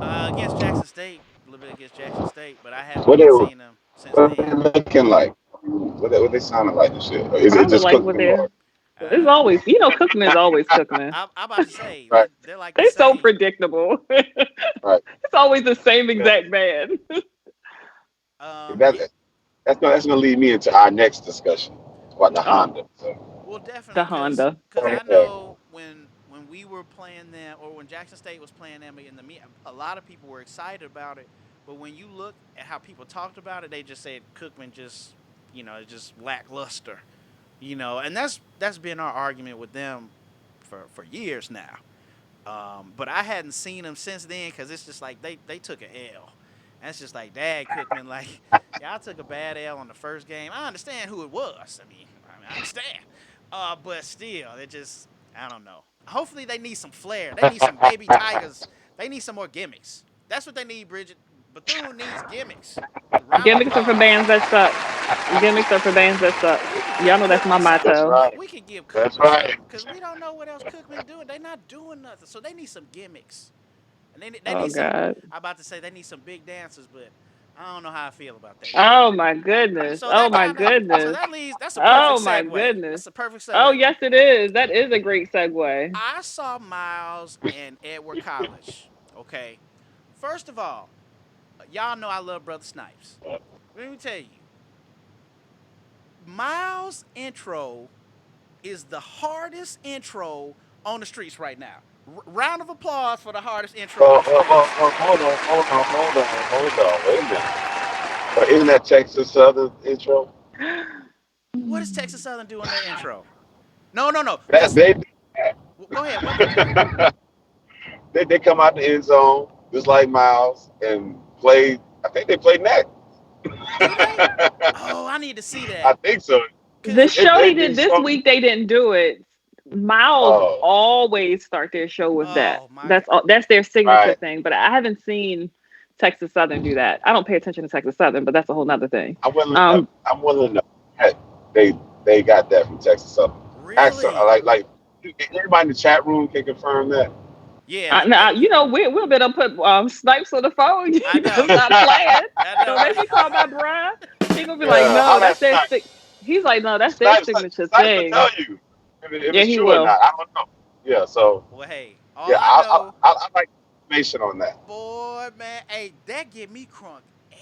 A: Against Jackson State, a little bit against Jackson State, but I
C: What
A: haven't
C: they
A: seen them since
C: what they
A: then.
C: looking like? What they sounding like this year? Or is it
D: Probably
C: just
D: like what
C: Cookman
D: they're
C: or
D: It's always, Cookman is always Cookman.
A: I'm about to say
C: Right,
A: they're like the
D: They're so
A: same.
D: predictable. It's
C: right.
D: always the same
C: Yeah.
D: exact band.
C: That,
A: Yeah,
C: that's gonna lead me into our next discussion about the
D: Oh,
C: Honda. So,
A: well,
D: the
A: definitely,
D: Honda.
A: cause I
C: yeah.
A: know when we were playing them, or when Jackson State was playing them in the meet, a lot of people were excited about it. But when you look at how people talked about it, they just said Cookman just, it's just lackluster, and that's been our argument with them for years now. But I hadn't seen them since then because it's just like they took an L. And it's just like, Dad Cookman, like, y'all took a bad L on the first game. I understand who it was. I understand. But still, it just, I don't know. Hopefully they need some flair. They need some baby tigers. They need some more gimmicks. That's what they need, Bridget. Bethune needs gimmicks. Round of
D: Gimmicks are for
A: applause.
D: bands that suck. Gimmicks are for bands that suck.
A: We could
D: Y'all
A: give
D: know that's my
A: Cookman something.
C: That's
D: motto.
C: right.
A: We could give
C: That's
A: Cookman
C: right.
A: something because we don't know what else Cookman doing. They not doing nothing, so they need some gimmicks. And they
D: Oh
A: need some.
D: God.
A: I'm about to say they need some big dancers, but I don't know how I feel about that yet.
D: Oh my goodness.
A: So
D: Oh
A: that
D: my
A: kind of so
D: goodness.
A: that leads. That's a
D: Oh
A: perfect
D: my
A: segue.
D: goodness.
A: That's a perfect
D: Oh
A: segue.
D: yes, it is. That is a great segue.
A: I saw Miles in Edward College. Okay, first of all, y'all know I love Brother Snipes. Let me tell you, Miles' intro is the hardest intro on the streets right now. Round of applause for the hardest intro on
C: Well,
A: the
C: well, well,
A: streets.
C: well, hold on. Wait a minute. But isn't that Texas Southern intro?
A: What does Texas Southern do on their intro? No, no, no.
C: That
A: That's
C: they
A: go ahead. What they do?
C: they come out the end zone just like Miles and play. I think they play next.
A: Do they? Oh, I need to see
C: I
A: that.
C: think so.
D: The
A: Cause
D: show
C: They
D: he
C: do
D: did this
C: something.
D: week, they didn't do it. Miles
C: Oh,
D: always start their show with that.
A: oh my god.
D: That's all. That's their signature
C: right.
D: thing. But I haven't seen Texas Southern do that. I don't pay attention to Texas Southern, but that's a whole nother thing.
C: I'm willing.
D: Um,
C: I'm willing to bet they got that from Texas Southern. Actually,
A: Really?
C: everybody in the chat room can confirm that.
A: Yeah.
D: now we'll better put Snipes on the phone.
A: I
D: You better
A: know.
D: stop playing.
A: I know,
D: Don't make
A: right?
D: me call my Brian. He gonna be like,
C: Yeah, how
D: no,
C: that
D: that's their
C: Snipes?
D: stick. He's like, no, that's their
C: Snipes,
D: signature
C: Snipes will
D: thing.
C: tell you if
D: Yeah,
C: it's
D: he
C: true or
D: will.
C: not. I don't know. Yeah, so
A: Well, hey, all
C: yeah,
A: I know,
C: I like information on that.
A: boy, man, hey, that get me crunk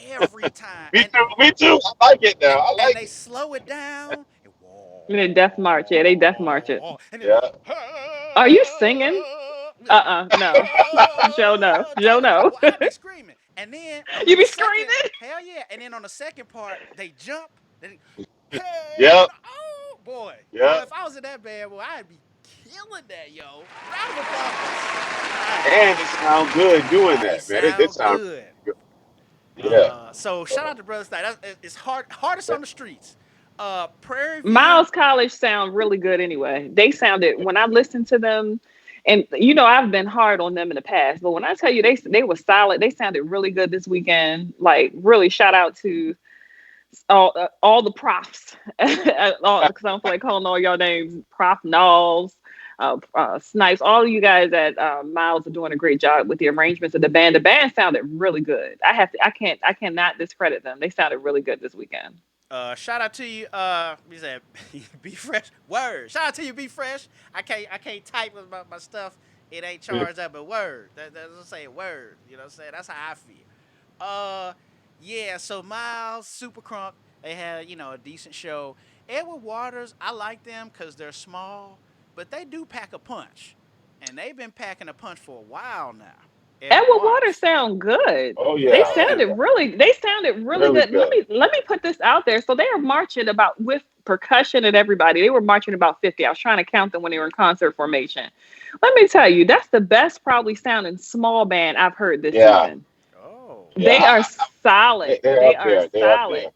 A: every time.
C: Me too. Me too. I like it now. I
A: And
C: like
A: they
C: it.
A: slow it down and
D: They death march. Yeah, they death march it.
A: and then
C: Yeah.
D: Are you singing? No. Joe, no. Joe, no.
A: well, I be screaming. And then on
D: You
A: the
D: be
A: second,
D: screaming?
A: hell yeah. And then on the second part, they jump. They, hey,
C: Yep.
A: oh boy, boy,
C: Yep.
A: if I was in that band, boy, I'd be killing that, yo. Round of applause. Right.
C: And it sounds good doing
A: It
C: that, man. It
A: sound
C: sounds
A: good.
C: good. Yeah.
A: So shout out to Brother Snipe. It's hardest on the streets. Prairie View.
D: Miles College sound really good anyway. They sounded when I listened to them, and I've been hard on them in the past, but when I tell you they were solid, they sounded really good this weekend. Like really, shout out to all the profs, because I don't feel like calling all y'all names. Prof Knowles, Snipes, all of you guys at Miles are doing a great job with the arrangements of the band. The band sounded really good. I cannot discredit them. They sounded really good this weekend.
A: Shout out to you. You said be fresh. Word. Shout out to you. Be fresh. I can't type with my stuff. It ain't charged up, but word. That's say word. You know what I'm saying? That's how I feel. Yeah. So Miles, Super Crunk, they had a decent show. Edward Waters, I like them because they're small, but they do pack a punch, and they've been packing a punch for a while now. Edward
D: Edward Waters
A: Waters.
D: sound good.
C: Oh
D: They
C: yeah. Oh
A: Yeah.
D: sounded
C: yeah.
D: really
C: Really
D: good. Let
C: good.
D: me put this out there. So they are marching about with percussion and everybody. They were marching about 50. I was trying to count them when they were in concert formation. Let me tell you, that's the best probably sounding small band I've heard this
C: Yeah.
D: season.
A: Oh.
C: Yeah.
D: They are solid.
C: They're
D: They
C: up
D: are
C: there. They're up
D: solid.
C: there.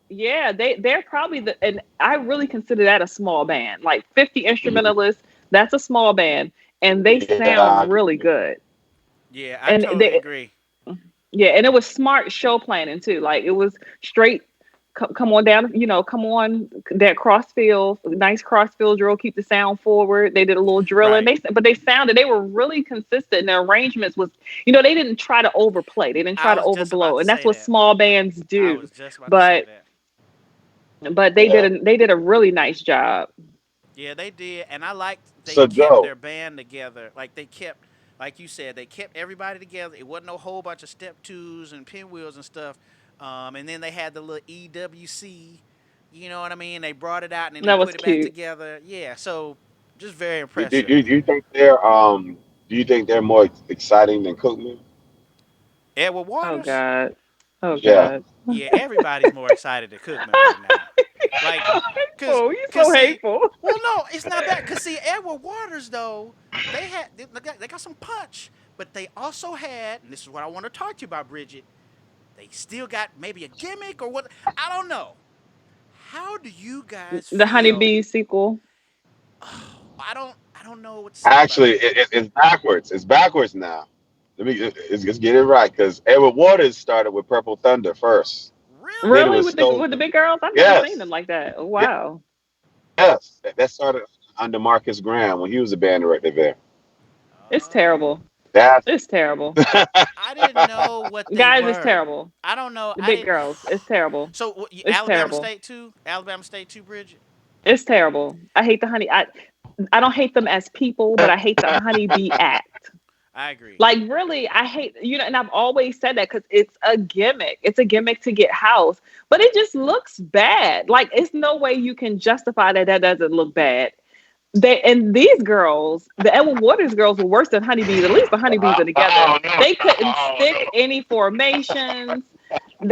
D: Yeah, they're probably and I really consider that a small band. Like 50
C: Mhm.
D: instrumentalists, that's a small band, and they
C: Yeah.
D: sound really good.
A: Yeah, I
D: And
A: totally
D: they
A: agree.
D: Yeah, and it was smart show planning too. Like it was straight. Come on down, come on that crossfield, nice crossfield drill. Keep the sound forward. They did a little drilling.
A: Right.
D: But they sounded. They were really consistent. And their arrangements was, they didn't try to overplay. They didn't
A: I
D: try to
A: was just about
D: overblow,
A: to
D: and that's
A: say
D: what
A: that.
D: small bands
A: I
D: do.
A: was just about to say
D: But
A: that.
D: they
C: Yeah.
D: did a really nice job.
A: Yeah, they did, and I liked they
C: So
A: kept
C: Joe,
A: their band together. Like they kept, like you said, they kept everybody together. It wasn't a whole bunch of step twos and pinwheels and stuff. And then they had the little EWC. You know what I mean? They brought it out and then they
D: That was
A: put it back
D: cute.
A: together. Yeah, so just very
C: do, do,
A: impressive.
C: do you think they're more exciting than Koopman?
A: Edward
D: Oh
A: Waters.
D: God. Oh
C: Yeah.
D: God.
A: Yeah, everybody's more excited than Cookman right now. Like, cause,
D: Hateful. You
A: cause
D: so
A: see,
D: hateful.
A: well, no, it's not bad. Cause see, Edward Waters though, they got some punch, but they also had, and this is what I want to talk to you about, Bridget. They still got maybe a gimmick or what? I don't know. How do you guys
D: The
A: feel?
D: Honeybee sequel.
A: I don't know what to say about
C: Actually,
A: that.
C: it's backwards. It's backwards now. Let's get it right because Edward Waters started with Purple Thunder first. Then it
A: Really?
D: Really,
C: was
D: with the
C: Stone.
D: big girls? I've never seen them
C: Yes,
D: like that. Oh,
C: yes,
D: wow.
C: yes. That started under Marcus Graham when he was a band director there.
D: It's
A: Oh,
D: terrible.
C: That's
D: It's terrible.
A: I didn't know what they
D: Guys, it's
A: were.
D: terrible.
A: I don't know.
D: The
A: I
D: big
A: didn't.
D: girls. It's terrible.
A: So
D: It's
A: Alabama
D: terrible.
A: State too? Alabama State too, Bridget?
D: It's terrible. I hate the honey. I don't hate them as people, but I hate the honeybee act.
A: I agree.
D: Like really, I hate and I've always said that because it's a gimmick. It's a gimmick to get house, but it just looks bad. Like it's no way you can justify that that doesn't look bad. And these girls, the Edward Waters girls, were worse than honeybees. At least the honeybees are together.
C: oh no,
D: They couldn't
C: oh
D: stick any formations.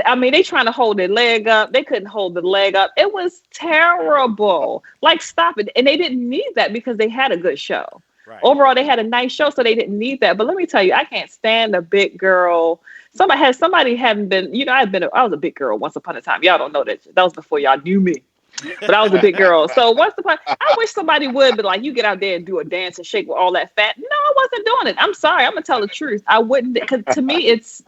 D: I mean, they trying to hold their leg up. They couldn't hold the leg up. It was terrible. Like, stop it. And they didn't need that because they had a good show.
A: Right.
D: Overall, they had a nice show, so they didn't need that. But let me tell you, I can't stand a big girl. Somebody hadn't been, I was a big girl once upon a time. Y'all don't know that. That was before y'all knew me. But I was a big girl. So I wish somebody would, but like you get out there and do a dance and shake with all that fat. No, I wasn't doing it. I'm sorry. I'm gonna tell the truth. I wouldn't because to me it's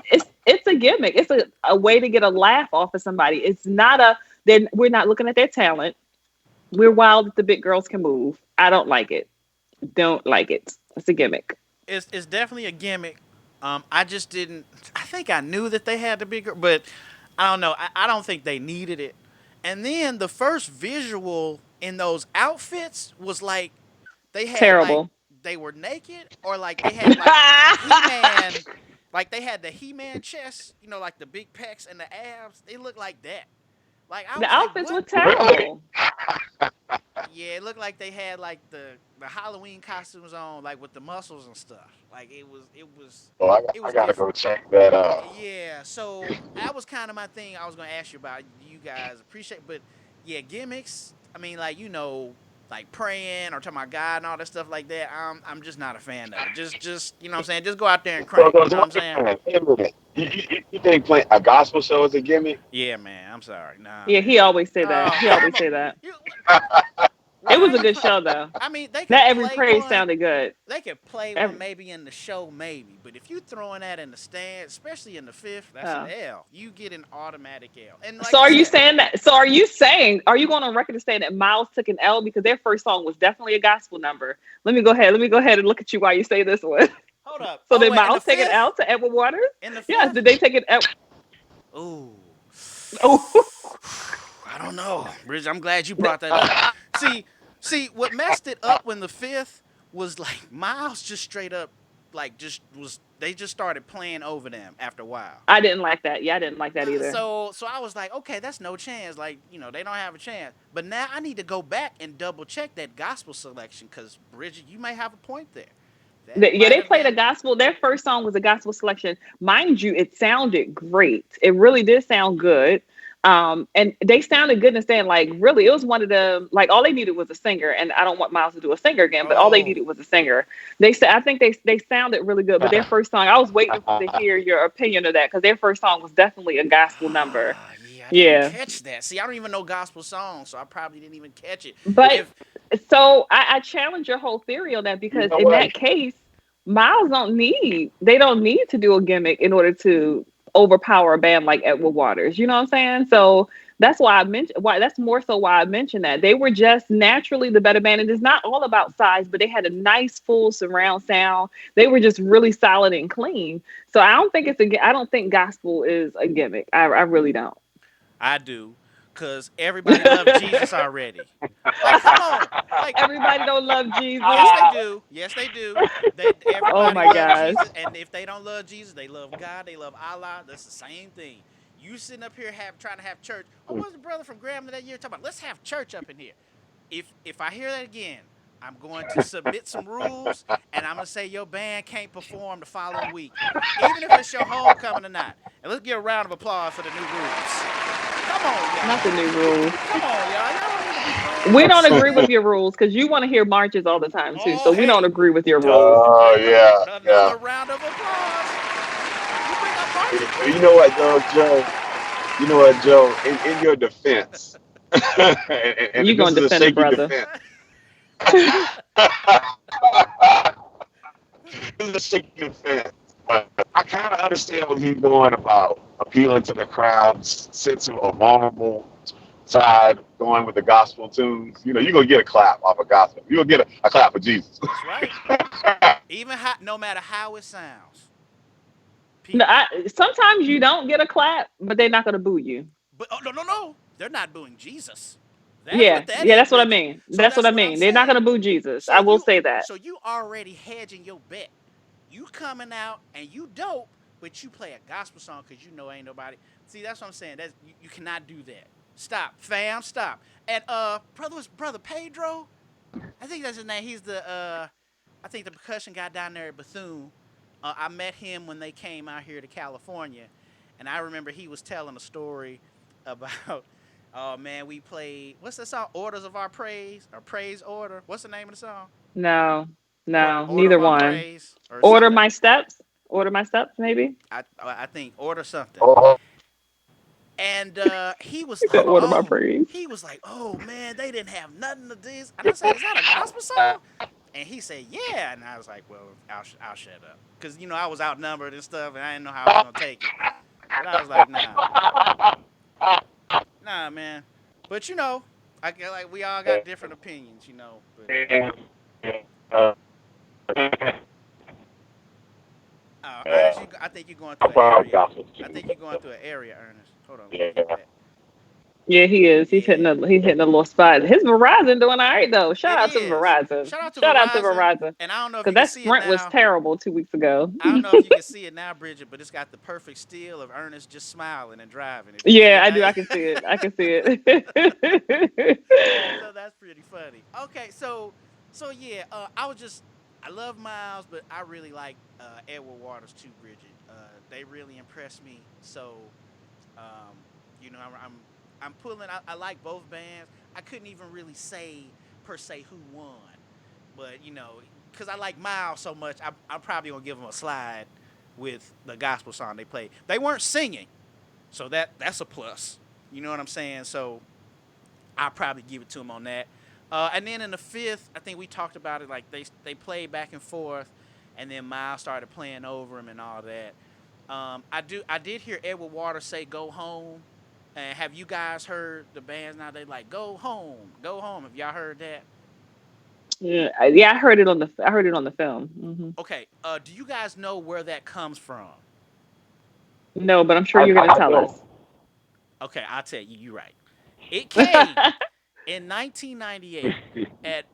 D: a gimmick. It's a way to get a laugh off of somebody. It's not a then we're not looking at their talent. We're wild that the big girls can move. I don't like it. Don't like it. It's a gimmick.
A: It's definitely a gimmick. I just didn't. I think I knew that they had the bigger, but I don't know. I don't think they needed it. And then the first visual in those outfits was like they had like
D: Terrible.
A: they were naked or like they had like He-Man, like they had the He-Man chest, like the big pecs and the abs. They looked like that. Like I
D: The
A: was like,
D: outfits
A: what?
D: were
C: really?
D: terrible.
A: Yeah, it looked like they had like the Halloween costumes on, like with the muscles and stuff. Like
C: Well,
A: it
C: I
A: was
C: gotta go
A: different.
C: check that out.
A: Yeah, so that was kind of my thing. I was gonna ask you about. You guys appreciate, but yeah, gimmicks. I mean, like like praying or talking about God and all that stuff like that. I'm just not a fan of it. Just what I'm saying. Just go out there and crank. You know what I'm saying?
C: Wait a minute. You think playing a gospel show is a gimmick?
A: Yeah, man. I'm sorry. Nah,
D: Yeah, he
A: man.
D: always say that.
A: Oh,
D: He
A: come
D: always
A: on.
D: say that.
A: You,
D: It
A: why are
D: was a
A: you?
D: good show though.
A: I mean, they
D: Not
A: could
D: every
A: play
D: praise
A: one.
D: sounded good.
A: They could play one
D: Every,
A: maybe in the show, maybe. But if you throwing that in the stand, especially in the fifth, that's an
D: oh.
A: L. You get an automatic L. And like
D: So
A: I
D: are you
A: said,
D: saying that? So are you going on record to say that Miles took an L because their first song was definitely a gospel number? Let me go ahead. Let me go ahead and look at you while you say this one.
A: hold up.
D: So
A: Oh
D: did
A: wait, in the
D: Miles take an
A: fifth?
D: L to Edward Waters?
A: In the
D: Yes.
A: fifth?
D: Did they take an L?
A: Ooh.
D: Oh,
A: I don't know, Bridget. I'm glad you brought that up. See, what messed it up when the fifth was like Miles just straight up, like just was. They just started playing over them after a while.
D: I didn't like that. Yeah, I didn't like that either.
A: So I was like, okay, that's no chance. Like, they don't have a chance. But now I need to go back and double check that gospel selection because Bridget, you may have a point there. That
D: Yeah,
A: might
D: they
A: have
D: played a
A: been.
D: gospel. Their first song was a gospel selection. Mind you, it sounded great. It really did sound good. And they sounded good and saying like really, it was one of the like all they needed was a singer. And I don't want Miles to do a singer again, but all they
A: Oh,
D: needed was a singer. They said I think they sounded really good. But their first song, I was waiting to hear your opinion of that because their first song was definitely a gospel number.
A: yeah, I didn't
D: Yeah,
A: catch that. See, I don't even know gospel songs, so I probably didn't even catch it.
D: but
A: If
D: so I challenge your whole theory on that
C: You
D: because
C: know
D: in
C: what?
D: that case, Miles they don't need to do a gimmick in order to overpower a band like Edward Waters. You know what I'm saying? So that's more so why I mentioned that. They were just naturally the better band. And it's not all about size, but they had a nice full surround sound. They were just really solid and clean. So I don't think gospel is a gimmick. I really don't.
A: I do, Cause everybody loved Jesus already. Like, come on. Like,
D: Everybody don't love
A: yes,
D: Jesus.
A: they do. Yes, they do. They
D: Oh
A: everybody
D: my
A: loves
D: gosh.
A: Jesus, and if they don't love Jesus, they love God. They love Allah. That's the same thing. You sitting up here trying to have church. Oh, what's the brother from Graham that year talking about? Let's have church up in here. If I hear that again, I'm going to submit some rules, and I'm gonna say your band can't perform the following week, even if it's your homecoming or not. And let's give a round of applause for the new rules. Come on,
D: Not the
A: y'all.
D: new rules.
A: Come on, y'all. Y'all don't need to be playing
D: We
A: with
D: don't
A: us.
D: agree with your rules because you want to hear marches all the time too.
A: Oh,
D: So we don't
A: hey,
D: agree with your
A: dude.
D: rules.
C: Oh yeah, yeah.
A: Another round of applause. You bring up marches,
C: You
A: Bridget?
C: know what though, Joe? You know what, Joe? In your defense,
D: You
C: and this
D: gonna
C: is a
D: defend a
C: shaky
D: brother?
C: defense. This is a shaky defense. But I kind of understand what he's going about, appealing to the crowd's sense of a vulnerable side, going with the gospel tunes. You know, you're gonna get a clap off of gospel. You're gonna get a clap for Jesus.
A: That's right. Even no matter how it sounds,
D: No,
A: people.
D: sometimes you don't get a clap, but they're not gonna boo you.
A: But oh, no, no, no, they're not booing Jesus. That's
D: Yeah,
A: what that
D: yeah,
A: is,
D: that's what I
A: Bridget.
D: mean.
A: So
D: That's what
A: that's
D: I
A: what I'm
D: mean. They're not gonna
A: saying.
D: boo Jesus.
A: So
D: I will
A: you,
D: say that.
A: so you already hedging your bet. You coming out and you dope, but you play a gospel song because you know ain't nobody. See, that's what I'm saying. That's you cannot do that. Stop, fam, stop. And brother was brother Pedro. I think that's his name. He's the I think the percussion guy down there at Bethune. I met him when they came out here to California, and I remember he was telling a story about, oh man, we played what's that song? Orders of Our Praise or Praise Order. What's the name of the song?
D: No, no,
A: Order
D: neither
A: of Our
D: one.
A: Praise or
D: Order
A: something.
D: my steps. Order my steps, maybe.
A: I think order something.
C: Oh,
A: And he was
D: He said,
A: like,
D: "Order my
A: oh,
D: praise."
A: man, they didn't have nothing to this. And I said, is that a gospel song? And he said, yeah. And I was like, well, I'll shut up. Because, I was outnumbered and stuff, and I didn't know how I was going to take it. But I was like, nah, man. But, I get like we all got different opinions, But Ernest, I think you're going through an area. I think you're going through an area, Ernest. Hold on, let me get back.
D: Yeah, he is.
A: Yeah.
D: He's hitting a little spot. His Verizon doing all right though. Shout
A: It
D: out to
A: is.
D: Verizon.
A: Shout out to
D: Shout out to
A: Verizon.
D: Verizon.
A: And I don't know if
D: Cause
A: you can
D: that
A: see it
D: Sprint was
A: now.
D: terrible 2 weeks ago.
A: I don't know if you can see it now, Bridget, but it's got the perfect still of Ernest just smiling and driving. If you see
D: Yeah,
A: it
D: I
A: now,
D: do. I can see it. I can see it.
A: so that's pretty funny. Okay, so yeah, I love Miles, but I really like Edward Waters too, Bridget. They really impressed me. So, um, I'm pulling. I like both bands. I couldn't even really say per se who won, but because I like Miles so much, I'm probably gonna give them a slide with the gospel song they played. They weren't singing, so that's a plus. You know what I'm saying? So I'll probably give it to them on that. And then in the fifth, I think we talked about it. Like they played back and forth, and then Miles started playing over him and all that. I did hear Edward Waters say "Go home," and have you guys heard the bands now? They like "Go home, go home." Have y'all heard that?
D: Yeah, yeah. I heard it on the. I heard it on the film.
A: Okay. Do you guys know where that comes from?
D: No, but I'm sure you're gonna tell us.
A: Okay, I'll tell you. You're right. It came in 1998 at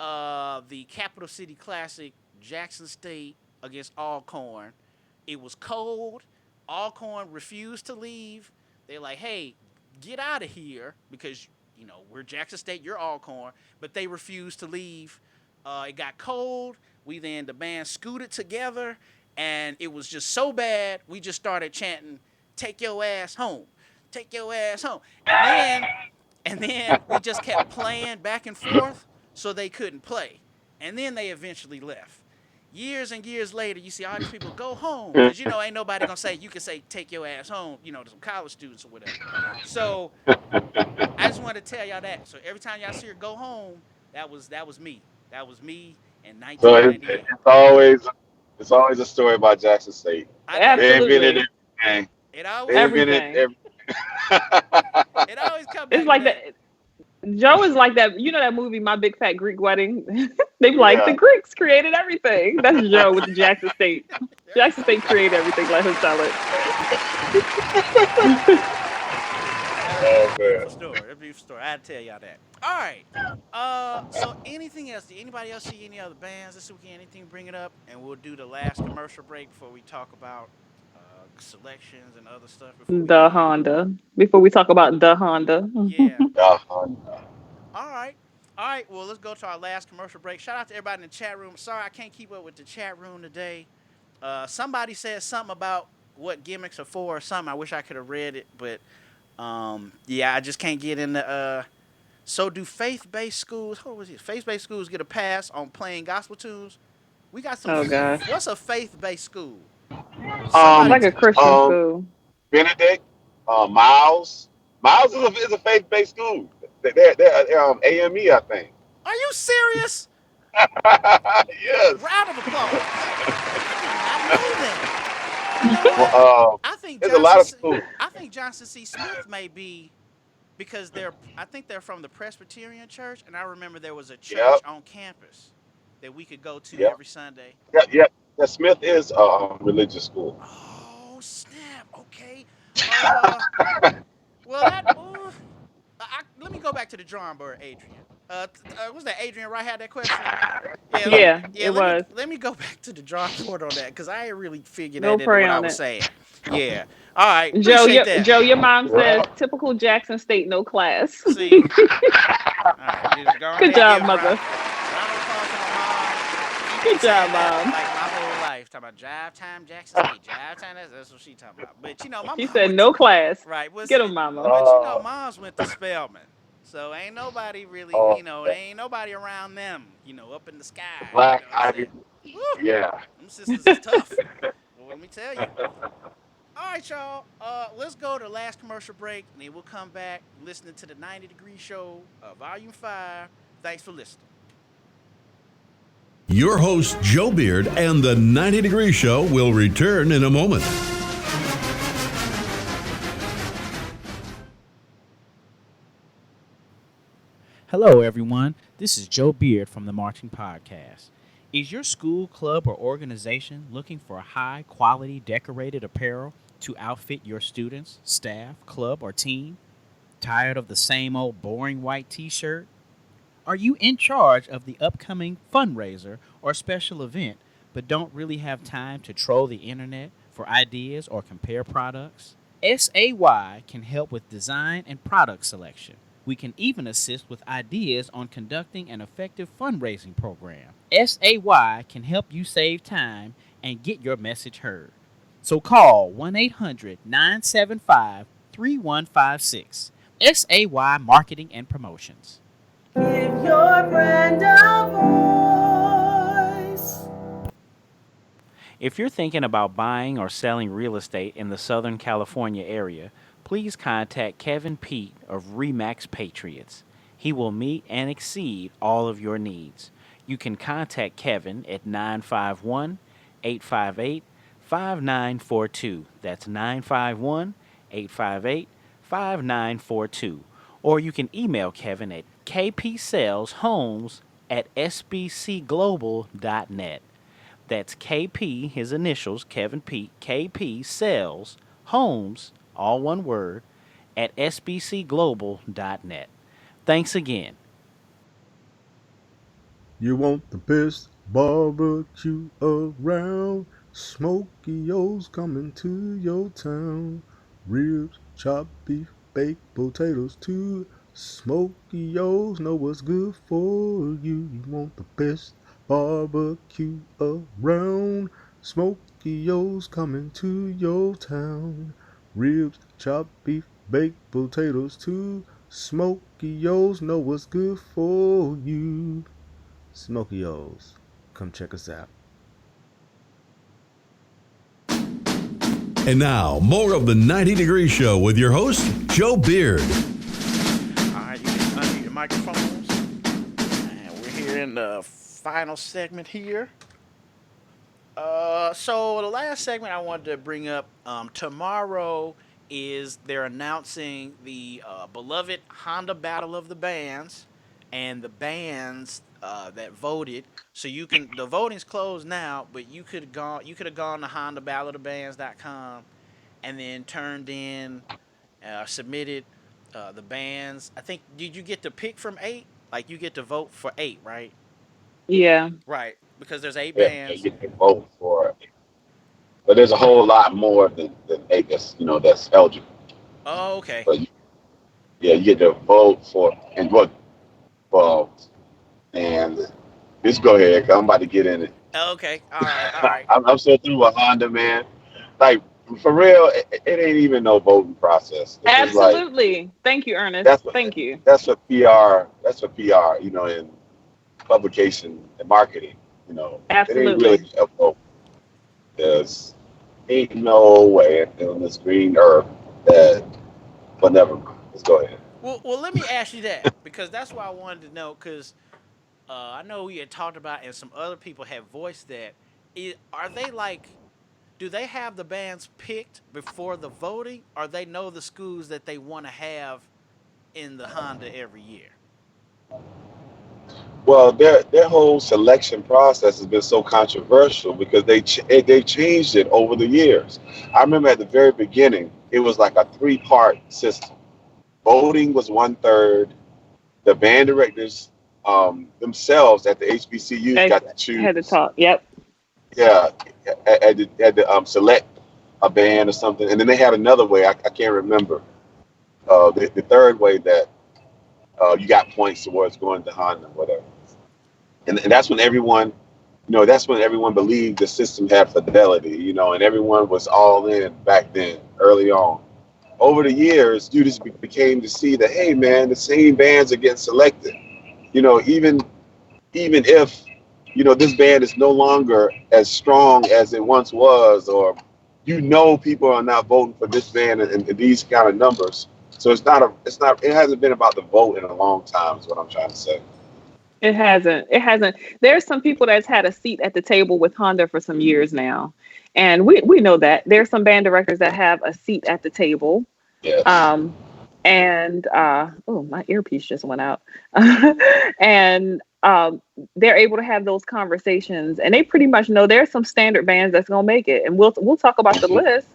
A: the Capital City Classic, Jackson State against Alcorn. It was cold. Alcorn refused to leave. They're like, "Hey, get out of here," because we're Jackson State, you're Alcorn, but they refused to leave. It got cold. The band scooted together, and it was just so bad. We just started chanting, "Take your ass home, take your ass home," and then we just kept playing back and forth so they couldn't play. And then they eventually left. Years and years later, you see all these people go home because ain't nobody gonna say you can say take your ass home, to some college students or whatever. So I just wanted to tell y'all that. So every time y'all see her go home, that was me. That was me in
C: so
A: 1998.
C: it's always a story about Jackson State.
A: I know
C: They invented
D: Absolutely,
C: everything.
A: it always
C: They invented
D: everything.
C: everything.
A: it always come
D: It's
A: back to
D: like that.
A: that.
D: Joe is like that. You know that movie, My Big Fat Greek Wedding? They be like, the
C: Yeah.
D: Greeks created everything. That's Joe with the Jackson State. Jackson State created everything. Let him tell it.
C: Oh man.
A: Beautiful story. That's a beautiful story. I had to tell y'all that. All right. So anything else? Did anybody else see any other bands this weekend? Anything bring it up, and we'll do the last commercial break before we talk about selections and other stuff before we
D: The
A: end.
D: Honda. Before we talk about the Honda.
A: Yeah.
C: Uh,
A: All right. All right. Well, let's go to our last commercial break. Shout out to everybody in the chat room. Sorry, I can't keep up with the chat room today. Somebody said something about what gimmicks are for or something. I wish I could have read it, but yeah, I just can't get in the. So do faith-based schools? What was it? Faith-based schools get a pass on playing gospel tunes? We got some.
D: Oh gosh.
A: What's a faith-based school?
C: um,
A: Somebody.
D: Like a Christian
C: um,
D: school.
C: Benedict, Miles. Miles is a faith-based school. They're AME, I think.
A: Are you serious?
C: Yes.
A: Round of applause. I did not know that. You know
C: Well,
A: what? I think
C: there's a lot
A: Johnson.
C: of schools.
A: I think Johnson C. Smith may be because they're. I think they're from the Presbyterian Church, and I remember there was a church
C: Yep.
A: on campus that we could go to
C: Yep.
A: every Sunday.
C: Yep. Yep. That Smith is a religious school.
A: Oh snap! Okay. Uh. Well, that. Let me go back to the drawing board, Adrian. Was that Adrian right had that question? Yeah,
D: Yeah,
A: yeah.
D: it
A: Let me
D: was.
A: let me go back to the drawing board on that because I ain't really figured
D: No
A: that into
D: pray
A: what I
D: on
A: was
D: it.
A: saying. Yeah. All right.
D: Joe,
A: Appreciate that.
D: Your mom says
C: Well,
D: typical Jackson State, no class.
A: See. All right. Just go
D: Good
A: ahead.
D: job,
A: Give
D: mother.
A: round of applause for my mom. She been
D: Good job,
A: saying that
D: mom.
A: like my whole life. Talking about drive time Jackson State. Drive time. That's what she talking about. But my
D: She
A: mom
D: said
A: went to
D: no class.
A: right.
D: Get him, mama.
A: But
C: uh,
A: moms went to Spelman. So ain't nobody really,
C: uh,
A: there ain't nobody around them, up in the sky. You
C: Black
A: know what I'm
C: Ivy.
A: saying? Woo!
C: Yeah.
A: Them sisters is tough. Well, let me tell you. All right, y'all. Let's go to the last commercial break, and then we'll come back listening to the 90 Degree Show, Volume 5. Thanks for listening.
B: Your host, Joe Beard, and the 90 Degree Show will return in a moment.
A: Hello, everyone. This is Joe Beard from the Marching Podcast. Is your school, club, or organization looking for high quality decorated apparel to outfit your students, staff, club, or team? Tired of the same old boring white t shirt? Are you in charge of the upcoming fundraiser or special event, but don't really have time to troll the internet for ideas or compare products? SAY can help with design and product selection. We can even assist with ideas on conducting an effective fundraising program. SAY can help you save time and get your message heard. So call 1 800 975 3156. SAY Marketing and Promotions.
G: Give your brand a voice.
A: If you're thinking about buying or selling real estate in the Southern California area, please contact Kevin Peete of Remax Patriots. He will meet and exceed all of your needs. You can contact Kevin at 951 858 5942. That's 951 858 5942. Or you can email Kevin at kpsaleshomes at sbcglobal.net. That's KP, his initials, Kevin Peete, KP Sales Homes, all one word, at sbcglobal.net. Thanks again.
H: You want the best barbecue around? Smokey O's coming to your town. Ribs, chopped beef, baked potatoes too. Smokey O's know what's good for you. You want the best barbecue around? Smokey O's coming to your town. Ribs, chopped beef, baked potatoes too. Smokey O's know what's good for you. Smokey O's. Come check us out.
B: And now, more of the 90 Degree Show with your host, Joe Beard.
A: All right, you can unmute your microphones. And we're here in the final segment here. So the last segment I wanted to bring up, tomorrow is they're announcing the beloved Honda Battle of the Bands and the bands that voted. So the voting's closed now, but you could have gone to HondaBattleoftheBands.com and then turned in, submitted the bands. I think did you get to pick from eight? Like you get to vote for eight, right?
D: Yeah,
A: Right, because there's eight
C: Yeah, you
A: bands.
C: get to vote for it. But there's a whole lot more than eight that's that's eligible.
A: Oh, okay.
C: But yeah, you get to vote for and what for and just go ahead. 'Cause I'm about to get in it.
A: Okay. All right. All right.
C: I'm so through with Honda, man. Like for real, it ain't even no voting process. This is like
D: absolutely. Thank you, Ernest.
C: that's what
D: Thank you.
C: that's what PR. That's what PR. In publication and marketing. It ain't really
D: Absolutely.
C: a vote. There's ain't no way on this green earth that. But never mind. Let's go ahead.
A: Well, let me ask you that because that's why I wanted to know because I know we had talked about and some other people have voiced that. Are they like? Do they have the bands picked before the voting, or they know the schools that they want to have in the Honda every year?
C: Well, their whole selection process has been so controversial because they changed it over the years. I remember at the very beginning, it was like a three-part system. Voting was one third. The band directors themselves at the HBCUs
D: I
C: got to
D: had to
C: choose.
D: talk. Yep.
C: Yeah, had to select a band or something, and then they had another way. I can't remember. The third way that you got points towards going to Honda, whatever. And that's when everyone believed the system had fidelity, and everyone was all in back then, early on. Over the years, you just became to see that, hey, man, the same bands are getting selected. Even if this band is no longer as strong as it once was, or people are not voting for this band and these kind of numbers. So it hasn't been about the vote in a long time, is what I'm trying to say.
D: It hasn't. It hasn't. There's some people that's had a seat at the table with Honda for some years now, and we know that there's some band directors that have a seat at the table.
C: Yes.
D: Um, and oh, my earpiece just went out. And they're able to have those conversations, and they pretty much know there's some standard bands that's gonna make it, and we'll talk about the
C: Mhm.
D: list.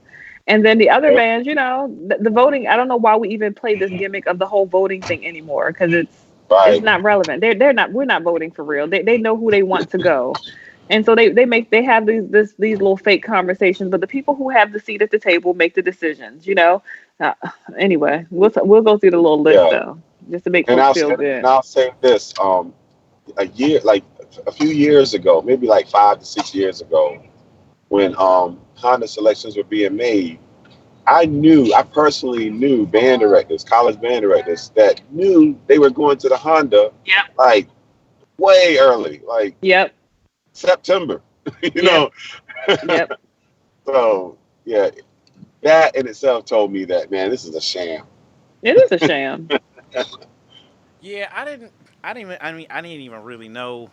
D: And then the other
C: Yep.
D: bands, the voting. I don't know why we even play this gimmick of the whole voting thing anymore because it's
C: Right.
D: not relevant. They're not. We're not voting for real. They know who they want to go, and so they have these little fake conversations. But the people who have the seat at the table make the decisions. Uh, anyway, we'll go through the little list
C: Yeah.
D: though, just to make
C: And
D: folks
C: I'll
D: feel
C: and
D: good.
C: I'll say this: a few years ago, maybe like 5 to 6 years ago, when Honda selections were being made, I personally knew band directors, college band directors, that knew they were going to the Honda
D: Yep.
C: like way early, like
D: Yep.
C: September. you
D: Yep.
C: know,
D: Yep.
C: so yeah, that in itself told me that, man, this is a sham.
D: It is a sham.
A: Yeah, I didn't. I didn't even. I mean, I didn't even really know,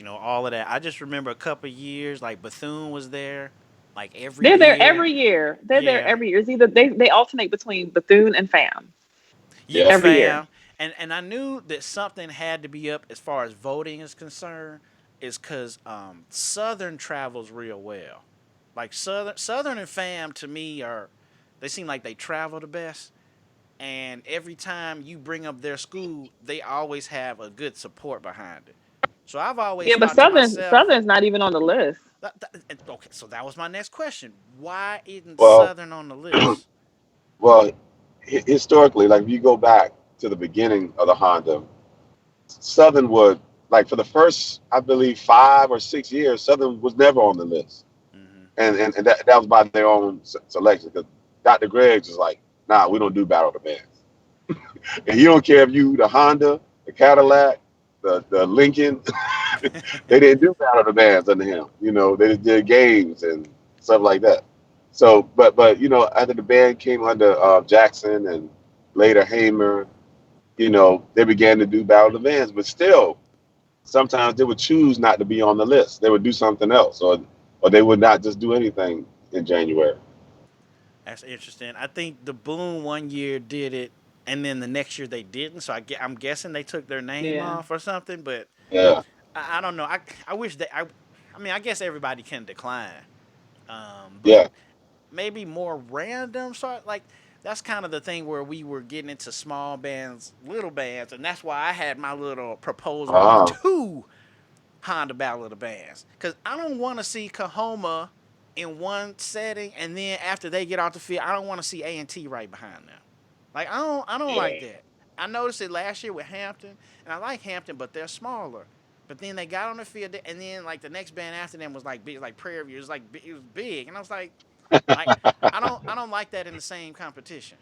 A: all of that. I just remember a couple of years, like Bethune was there, like every
D: They're there
A: year.
D: every year. They're there
A: Yeah,
D: every year. It's either they alternate between Bethune and Fam
C: Yeah.
D: every year.
A: fam, and I knew that something had to be up as far as voting is concerned, is because Southern travels real well. Like Southern and fam to me they seem like they travel the best. And every time you bring up their school, they always have a good support behind it. So I've always
D: Yeah, but
A: thought to myself,
D: Southern's not even on the list.
A: okay, so that was my next question. Why isn't
C: Well,
A: Southern on the list?
C: well, historically, like if you go back to the beginning of the Honda, Southern would like for the first, I believe, 5 or 6 years, Southern was never on the list,
A: Hmm.
C: and that was by their own selection. Because Dr. Greggs is like, nah, we don't do battle of the bands, and you don't care if you the Honda, the Cadillac, the Lincoln, they didn't do battle of the bands under him. They just did games and stuff like that. So, but after the band came under Jackson and later Hamer, they began to do battle of the bands, but still sometimes they would choose not to be on the list. They would do something else, or they would not just do anything in January.
A: That's interesting. I think the Boom one year did it, and then the next year they didn't. So I'm guessing they took their name
D: Yeah.
A: off or something. But
C: Yeah,
A: I don't know. I wish they. I mean, I guess everybody can decline. But
C: yeah,
A: maybe more random sort like that's kind of the thing where we were getting into small bands, little bands, and that's why I had my little proposal of
C: Uh-huh.
A: two Honda Battle of the Bands, because I don't want to see Kahoma in one setting, and then after they get off the field, I don't want to see A&T right behind them. Like I don't
C: Yeah.
A: like that. I noticed it last year with Hampton, and I like Hampton, but they're smaller. But then they got on the field, and then like the next band after them was like big, like Prairie View. It was like it was big, and I was like I don't like that in the same competition.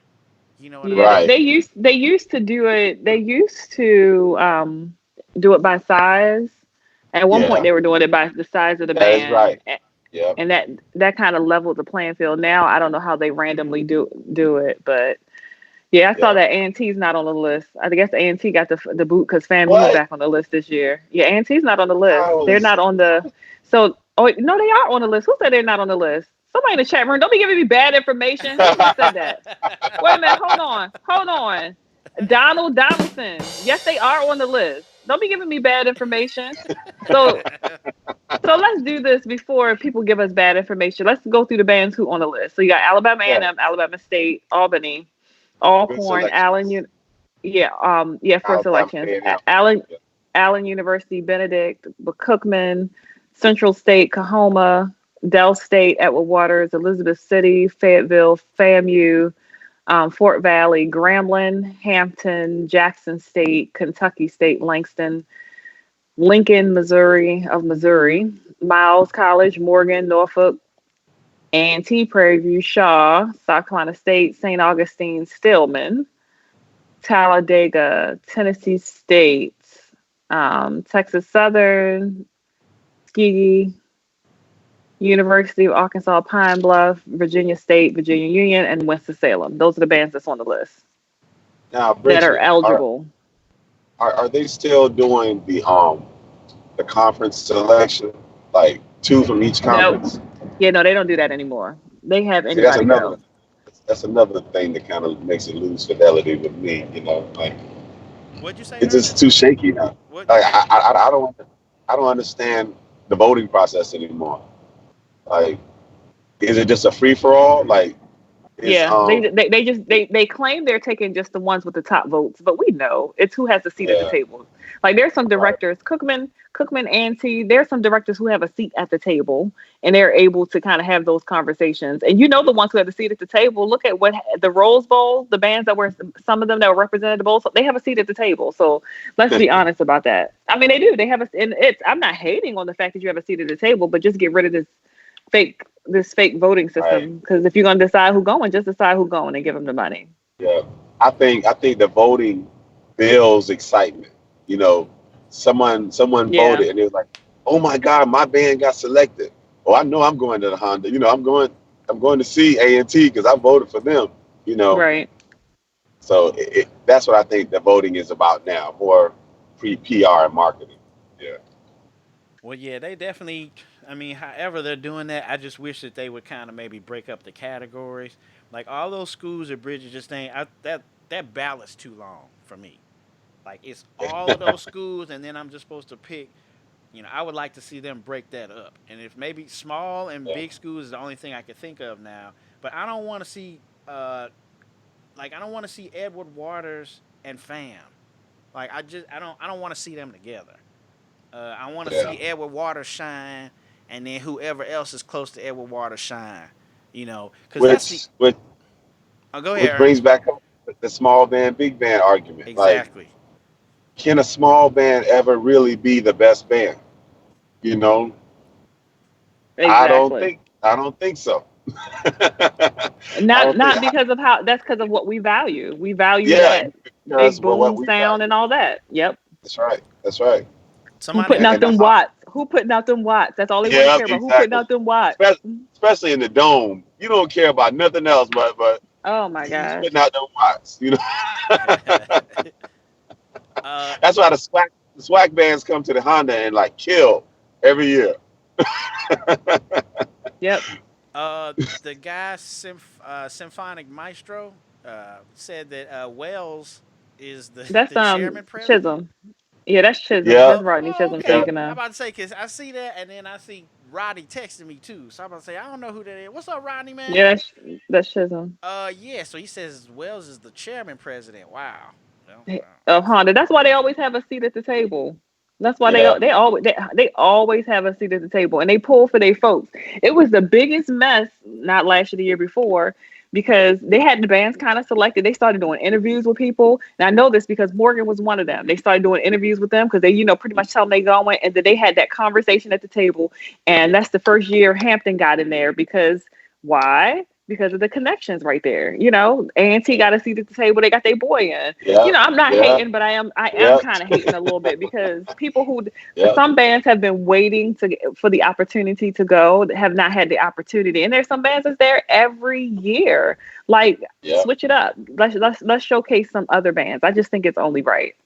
A: You know what I
D: Yeah,
A: mean?
C: Right.
D: they used to do it. They used to do it by size. At one point,
C: Yeah.
D: they were doing it by the size of the
C: That is
D: band,
C: right. Yep.
D: and that kind of leveled the playing field. Now I don't know how they randomly do it, but yeah, I saw
C: Yeah.
D: that A&T's not on the list. I guess A&T got the boot because FAMU's
C: What?
D: back on the list this year. Yeah, A&T's not on the list.
C: I
D: They're
C: was
D: not on the. So, oh no, they are on the list. Who said they're not on the list? Somebody in the chat room. Don't be giving me bad information. Who just said that? Wait a minute. Hold on. Donald Donaldson. Yes, they are on the list. Don't be giving me bad information. So, so let's do this before people give us bad information. Let's go through the bands who on the list. So you got Alabama
C: yeah.
D: A&M, Alabama State, Albany,
C: Good
D: Alcorn,
C: selections.
D: yeah, for
C: Alabama
D: selections.
C: A&M. Yeah.
D: Allen University, Benedict, Cookman, Central State, Kahoma, Dell State, Edward Waters, Elizabeth City, Fayetteville, FAMU, Fort Valley, Grambling, Hampton, Jackson State, Kentucky State, Langston, Lincoln, Missouri, Miles College, Morgan, Norfolk, A&T Prairie View, Shaw, South Carolina State, St. Augustine, Stillman, Talladega, Tennessee State, Texas Southern, Tuskegee, University of Arkansas Pine Bluff, Virginia State, Virginia Union, and Winston-Salem. Those are the bands that's on the list
C: Now,
D: that are
C: Bridget,
D: eligible.
C: are they still doing the conference selection, like two from each
D: No,
C: conference?
D: yeah, no, they don't do that anymore. They have
C: See, that's
D: anybody
C: another
D: go.
C: that's another thing that kind of makes it lose fidelity with me. Like
A: What'd you say,
C: it's just
A: Ernest?
C: too shaky now.
A: What?
C: Like I don't understand the voting process anymore. Like, is it just a free for all? Like, is
D: Yeah, they just they claim they're taking just the ones with the top votes, but we know it's who has a seat at the
C: yeah,
D: table. Like there's some
C: right.
D: directors, Cookman, Auntie. There's some directors who have a seat at the table, and they're able to kind of have those conversations. And you know the ones who have a seat at the table. Look at what the Rose Bowl, the bands that were some of them that were represented at the bowl, so they have a seat at the table. So let's be honest about that. I mean, they do. They have a, and it's. I'm not hating on the fact that you have a seat at the table, but just get rid of this fake voting
C: Right.
D: system. Because if you're gonna decide who going, just decide who going and give them the money.
C: Yeah. I think the voting builds excitement. You know, someone
D: Yeah,
C: voted and it was like, oh my God, my band got selected. Oh, I know I'm going to the Honda. I'm going to see A&T because I voted for them. You know,
D: right.
C: so that's what I think the voting is about now, more pre PR and marketing. Yeah.
A: Well, yeah, they definitely. I mean, however they're doing that, I just wish that they would kind of maybe break up the categories. Like all those schools at Bridget just ain't. That ballot's too long for me. Like it's all of those schools, and then I'm just supposed to pick. I would like to see them break that up. And if maybe small and
C: Yeah.
A: big schools is the only thing I could think of now. But I don't want to see, I don't want to see Edward Waters and Fam. Like I don't want to see them together. I want to
C: Yeah.
A: see Edward Waters shine, and then whoever else is close to Edward Waters shine. Because that's the.
C: Which
A: Oh, go ahead,
C: which brings
A: Ernest.
C: back up the small band, big band argument. Like,
A: Exactly.
C: can a small band ever really be the best band? You know,
D: Exactly.
C: I don't think so. I
D: Not
C: don't think.
D: not because of how. That's because of what we value. We value
C: Yeah,
D: that
C: because
D: big
C: what
D: boom
C: we
D: sound and
C: value.
D: all that. Yep.
C: That's right. That's right.
D: Who
A: Somebody.
D: putting out
C: And
D: them
C: that's all.
D: watts? Who putting out them watts? That's all they want to
C: Yeah,
D: care about. Who putting
C: exactly.
D: out them watts?
C: Especially, especially in the dome, you don't care about nothing else, but
D: Oh my
C: who's
D: gosh.
C: putting out them watts.
A: uh,
C: That's why the swag bands come to the Honda and like kill every year.
D: Yep.
A: uh, the guy Symphonic Maestro said that Wells is the
D: That's
A: the chairman president.
D: Chisholm. Yeah, that's Chisholm.
C: Yeah,
D: That's
A: Oh,
D: Rodney
A: oh,
D: Chisholm
A: okay.
C: yeah,
D: speaking
A: I'm
D: of.
A: about to say because I see that, and then I see Rodney texted me too, so I'm gonna say I don't know who that is. What's up, Rodney, man?
D: Yeah, that's Chisholm
A: Yeah. So he says Wells is the chairman president. Wow. Well,
D: of Honda. That's why they always have a seat at the table. That's why
C: Yeah.
D: they always have a seat at the table, and they pull for their folks. It was the biggest mess, not last year, the year before, because they had the bands kind of selected. They started doing interviews with people, and I know this because Morgan was one of them. They started doing interviews with them because they, pretty much tell them they going, and then they had that conversation at the table, and that's the first year Hampton got in there because why? Because of the connections right there. A&T got a seat at the table. They got their boy in.
C: Yeah.
D: I'm not
C: Yeah.
D: hating, but I am
C: Yeah.
D: kind of hating a little bit because people who
C: Yeah.
D: some bands have been waiting for the opportunity to go, have not had the opportunity, and there's some bands that's there every year. Like,
C: Yeah.
D: switch it up. Let's showcase some other bands. I just think it's only right.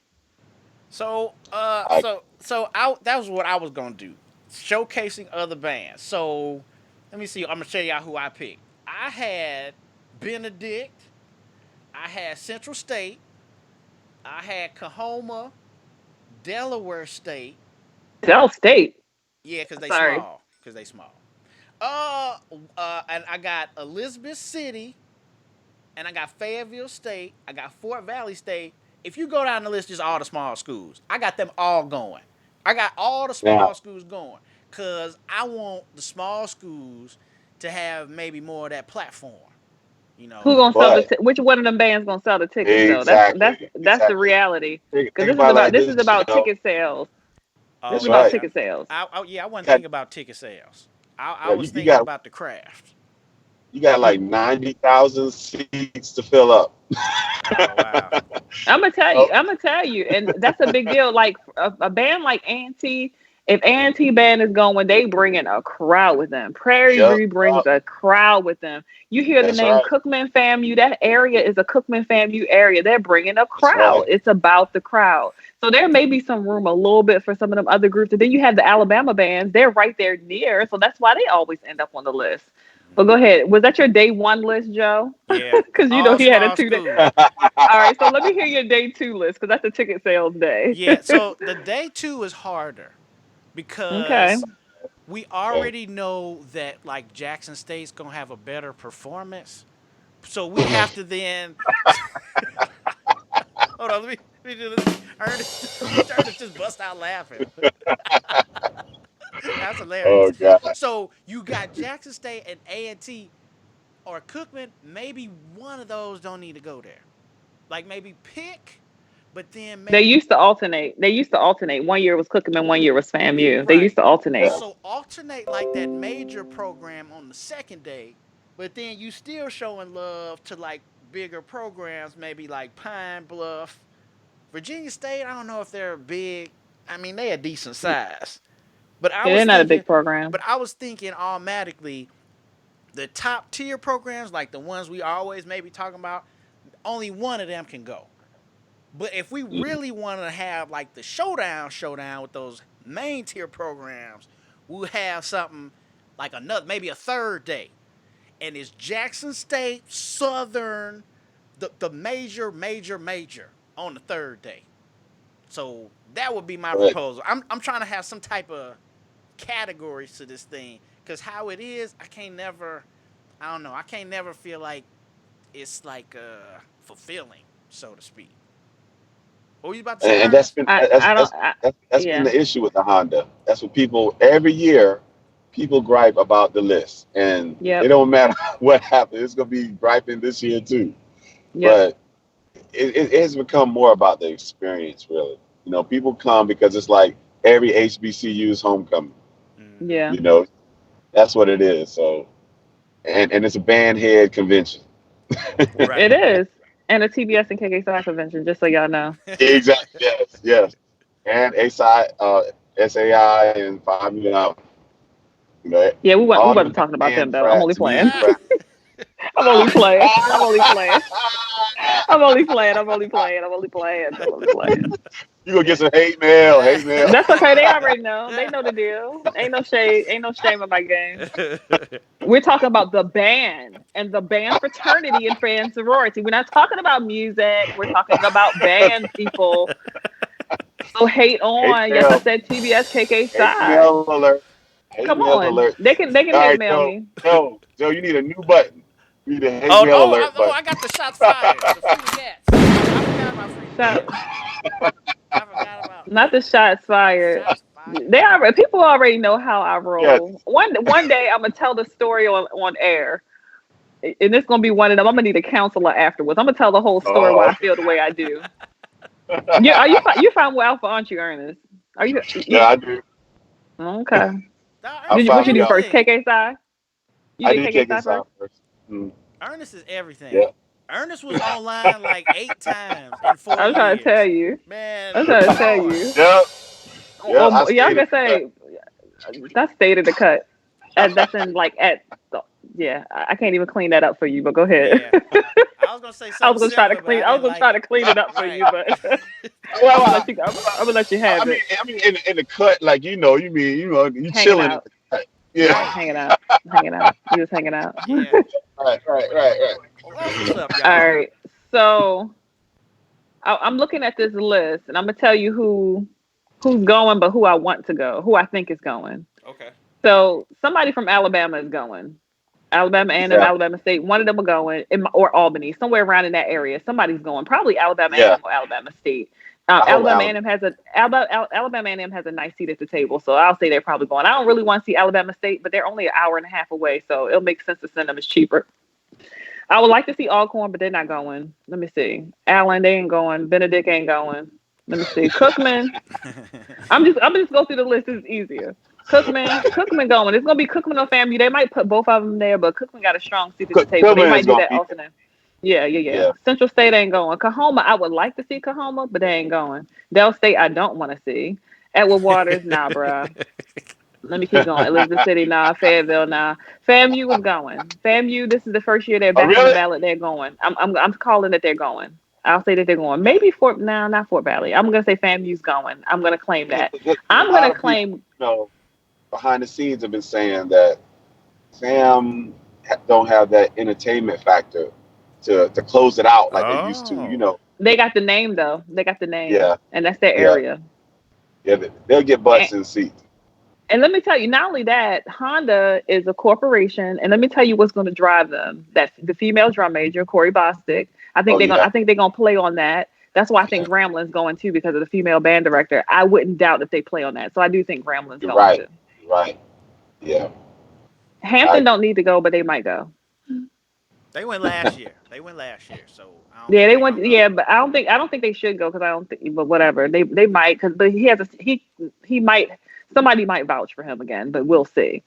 A: so
C: I,
A: that was what I was gonna do, showcasing other bands. So let me see. I'm gonna show y'all who I picked. I had Benedict. I had Central State. I had Kahoma, Delaware State.
D: Dell State.
A: Yeah, cause they
D: Sorry.
A: small. Cause they small. And I got Elizabeth City, and I got Fayetteville State. I got Fort Valley State. If you go down the list, just all the small schools. I got them all going. I got all the
C: now,
A: small schools going, cause I want the small schools to have maybe more of that platform. You
D: Who
A: know.
D: gonna sell
C: but
D: which one of them bands gonna sell the tickets though? That's that's
C: exactly.
D: that's the
C: Exactly.
D: reality. Because
C: Think about it like
D: this is
C: this,
D: about
C: Joe.
D: ticket sales. This
A: Oh
D: is
C: That's
D: about
C: right.
A: yeah.
D: ticket sales.
A: Yeah, I wasn't
C: Got,
A: thinking about ticket sales. I
C: yeah,
A: was
C: you
A: thinking
C: got
A: about the craft.
C: like 90,000 seats to fill up.
A: Oh wow.
D: I'm gonna tell you.
C: Oh,
D: I'm gonna tell you, and that's a big deal. Like a band like A&T, if A&T band is going, they bring in a crowd with them. Prairie
C: yep.
D: View brings a crowd with them. You hear the
C: That's
D: name
C: right.
D: Cookman FAMU, that area is a Cookman FAMU area. They're bringing a
C: That's
D: crowd.
C: right.
D: It's about the crowd. So there may be some room a little bit for some of them other groups. And then you have the Alabama bands. They're right there near, so that's why they always end up on the list. But go ahead. Was that your day one list, Joe?
A: Yeah.
D: Because
A: All
D: he had a
A: small
D: 2 day.
A: schools.
D: All right, so let me hear your day two list because that's a ticket sales day.
A: Yeah. So the day two is harder
D: Okay.
A: because we
C: Okay.
A: already know that like Jackson State's gonna have a better performance. So we have to then hold on. Let me do this. Ernest just bust out laughing. That's hilarious.
C: Oh God.
A: So you got Jackson State and A&T or Cookman. Maybe one of those don't need to go there. Like maybe pick, but then
D: They
A: maybe
D: used to alternate. They used to alternate. 1 year was Cookham and 1 year was FAMU. They used
A: right.
D: to alternate.
C: Yeah.
A: So alternate like that major program on the second day, but then you still showing love to like bigger programs, maybe like Pine Bluff, Virginia State. I don't know if they're big. I mean, they a decent size, but I
D: Yeah, they're
A: was
D: not a
A: thinking,
D: big program.
A: automatically the top tier programs, like the ones we always maybe talking about, only one of them can go. But if we really want to have like the showdown with those main tier programs, we'll have something like another, maybe a third day. And it's Jackson State, Southern, the major on the third day. So that would be my
C: Correct.
A: proposal. I'm trying to have some type of categories to this thing. Because how it is, I don't know, I can't never feel like it's like fulfilling, so to speak. What were you about to say,
C: And that's
A: Ernest?
C: been
D: I don't.
C: that's been
D: Yeah.
C: the issue with the Honda. That's what people every year people gripe about the list, and it
D: Yep.
C: don't matter what happens. It's gonna be griping this year too.
D: Yep.
C: But it has become more about the experience, really. People come because it's like every HBCU's homecoming.
A: Mm-hmm.
D: Yeah.
C: You know, that's what it is. So, and it's a band head convention.
D: It
A: Right.
D: is. And a TBS and KK convention, just so y'all know.
C: Exactly. Yes. Yes. And SAI, and 5 million out.
D: Yeah, we
C: All
D: wasn't
C: them
D: talking about them
C: band
D: though. I'm only
C: tracks, music
D: playing.
A: Ah,
C: tracks.
D: I'm only playing. I'm only playing. I'm only playing. I'm only playing. I'm only playing. I'm only playing.
C: You gonna get some hate mail, hate mail.
D: That's okay. They already know. They know the deal. Ain't no shade. Ain't no shame in my game. We're talking about the band and the band fraternity and band sorority. We're not talking about music. We're talking about band people. So hate
C: Hate
D: on. Yes, I
C: mail,
D: said TBS KK
C: hate
D: side.
C: mail alert. Hate
D: Come
C: mail
D: on,
C: alert.
D: they can
C: All
D: hate
C: right,
D: mail
C: Joe.
D: me.
C: Joe, you need a new button. You need a hate
A: Oh,
C: mail
A: oh,
C: alert
A: oh!
C: button.
A: I got the shots fired. The free gats. I forgot about free
D: Shot,
A: gats. I forgot about
D: not the shots fired.
A: shots fired.
D: They already people already know how I
C: Yes.
D: roll. One day I'm gonna tell the story on air, and it's gonna be one of them. I'm gonna need a counselor afterwards. I'm gonna tell the whole story why
C: Oh.
D: I feel the way I do. You found Alpha, aren't you, Ernest? Are
C: Yeah,
D: you
C: I do.
D: okay?
A: Now,
C: I
A: Ernest is
D: What you
C: finally
D: do
C: got.
D: first?
A: everything.
D: KK side? You
C: I
D: did
C: did
D: KK
C: kick
D: side
C: his out
D: first?
C: first. Mm,
A: Ernest is
C: yeah.
A: everything. Ernest was online like 8 times in 40
D: I'm trying to tell
A: years.
D: you.
A: Man,
D: I'm
A: good
D: trying to tell
A: lord.
D: you.
C: Yep. Yeah, I
D: Yeah, I'm
C: stayed in
D: gonna
C: the cut.
D: say that's state of the cut. That's in like at yeah. I can't even clean that up for you, but go ahead.
A: Yeah. I was gonna say something similar, but I
D: I was
A: didn't
D: gonna
A: like
D: try to
A: it.
D: clean it up for you,
A: Right.
D: but
C: Well,
D: I'm gonna let you have it.
C: I mean, in the cut, like you
D: Hanging
C: chilling in
D: out,
C: the cut. Yeah.
A: Right.
D: hanging out. You just hanging out.
A: Yeah.
C: Right.
A: Well, that's what's up,
D: All
A: y'all.
D: right. So I'm looking at this list, and I'm gonna tell you who's going, but who I want to go, who I think is going.
A: Okay.
D: So somebody from Alabama is going. Alabama A&M,
C: Yeah.
D: Alabama State. One of them are going, or Albany, somewhere around in that area. Somebody's going. Probably Alabama
C: Yeah.
D: A&M or Alabama State.
C: I hope
D: Alabama
C: Alabama.
D: A&M has a Alabama A&M has a nice seat at the table, so I'll say they're probably going. I don't really want to see Alabama State, but they're only an hour and a half away, so it'll make sense to send them. It's cheaper. I would like to see Alcorn, but they're not going. Let me see. Allen, they ain't going. Benedict ain't going. Let me see. Cookman. I'm just go through the list. It's easier. Cookman going. It's gonna be Cookman or FAMU. They might put both of them there, but Cookman got a strong seat at the table. They
C: Tillman is
D: might do
C: gonna
D: that
C: be there.
D: alternate. Yeah.
C: Yeah.
D: Central State ain't going. Kahoma, I would like to see Kahoma, but they ain't going. Dell State, I don't want to see. Edward Waters, nah, bruh. Let me keep going. Elizabeth City, nah. Fayetteville, nah. FAMU was going. FAMU, this is the first year they're
C: Oh,
D: back on the
C: really?
D: ballot. They're going. I'm calling that they're going. I'll say that they're going. Maybe not Fort Valley. I'm gonna say FAMU's going. I'm gonna claim that.
C: A
D: I'm
C: lot
D: gonna
C: of people,
D: claim.
C: behind the scenes have been saying that Sam don't have that entertainment factor to close it out like they used to.
A: Oh.
D: They got the name though. They got the name,
C: Yeah.
D: and that's their
C: Yeah.
D: area.
C: Yeah. They'll get
D: And,
C: butts in seats.
D: and let me tell you, not only that, Honda is a corporation, and let me tell you what's going to drive them. That the female drum major, Corey Bostic.
C: Oh yeah.
D: I think they're gonna play on that. That's why I
C: Yeah.
D: think Gramblin's going too because of the female band director. I wouldn't doubt if they play on that. So I do think Gramblin's
C: You're
D: going
C: right.
D: too.
C: You're right. Yeah. I
D: Hampton don't
C: agree.
D: need to go, but they might go.
A: They went last year. So I don't
D: Yeah,
A: think
D: they
A: they're
D: want.
A: gonna go.
D: Yeah, but I don't think they should go because I don't think. But whatever, they might because but he might somebody might vouch for him again, but we'll see.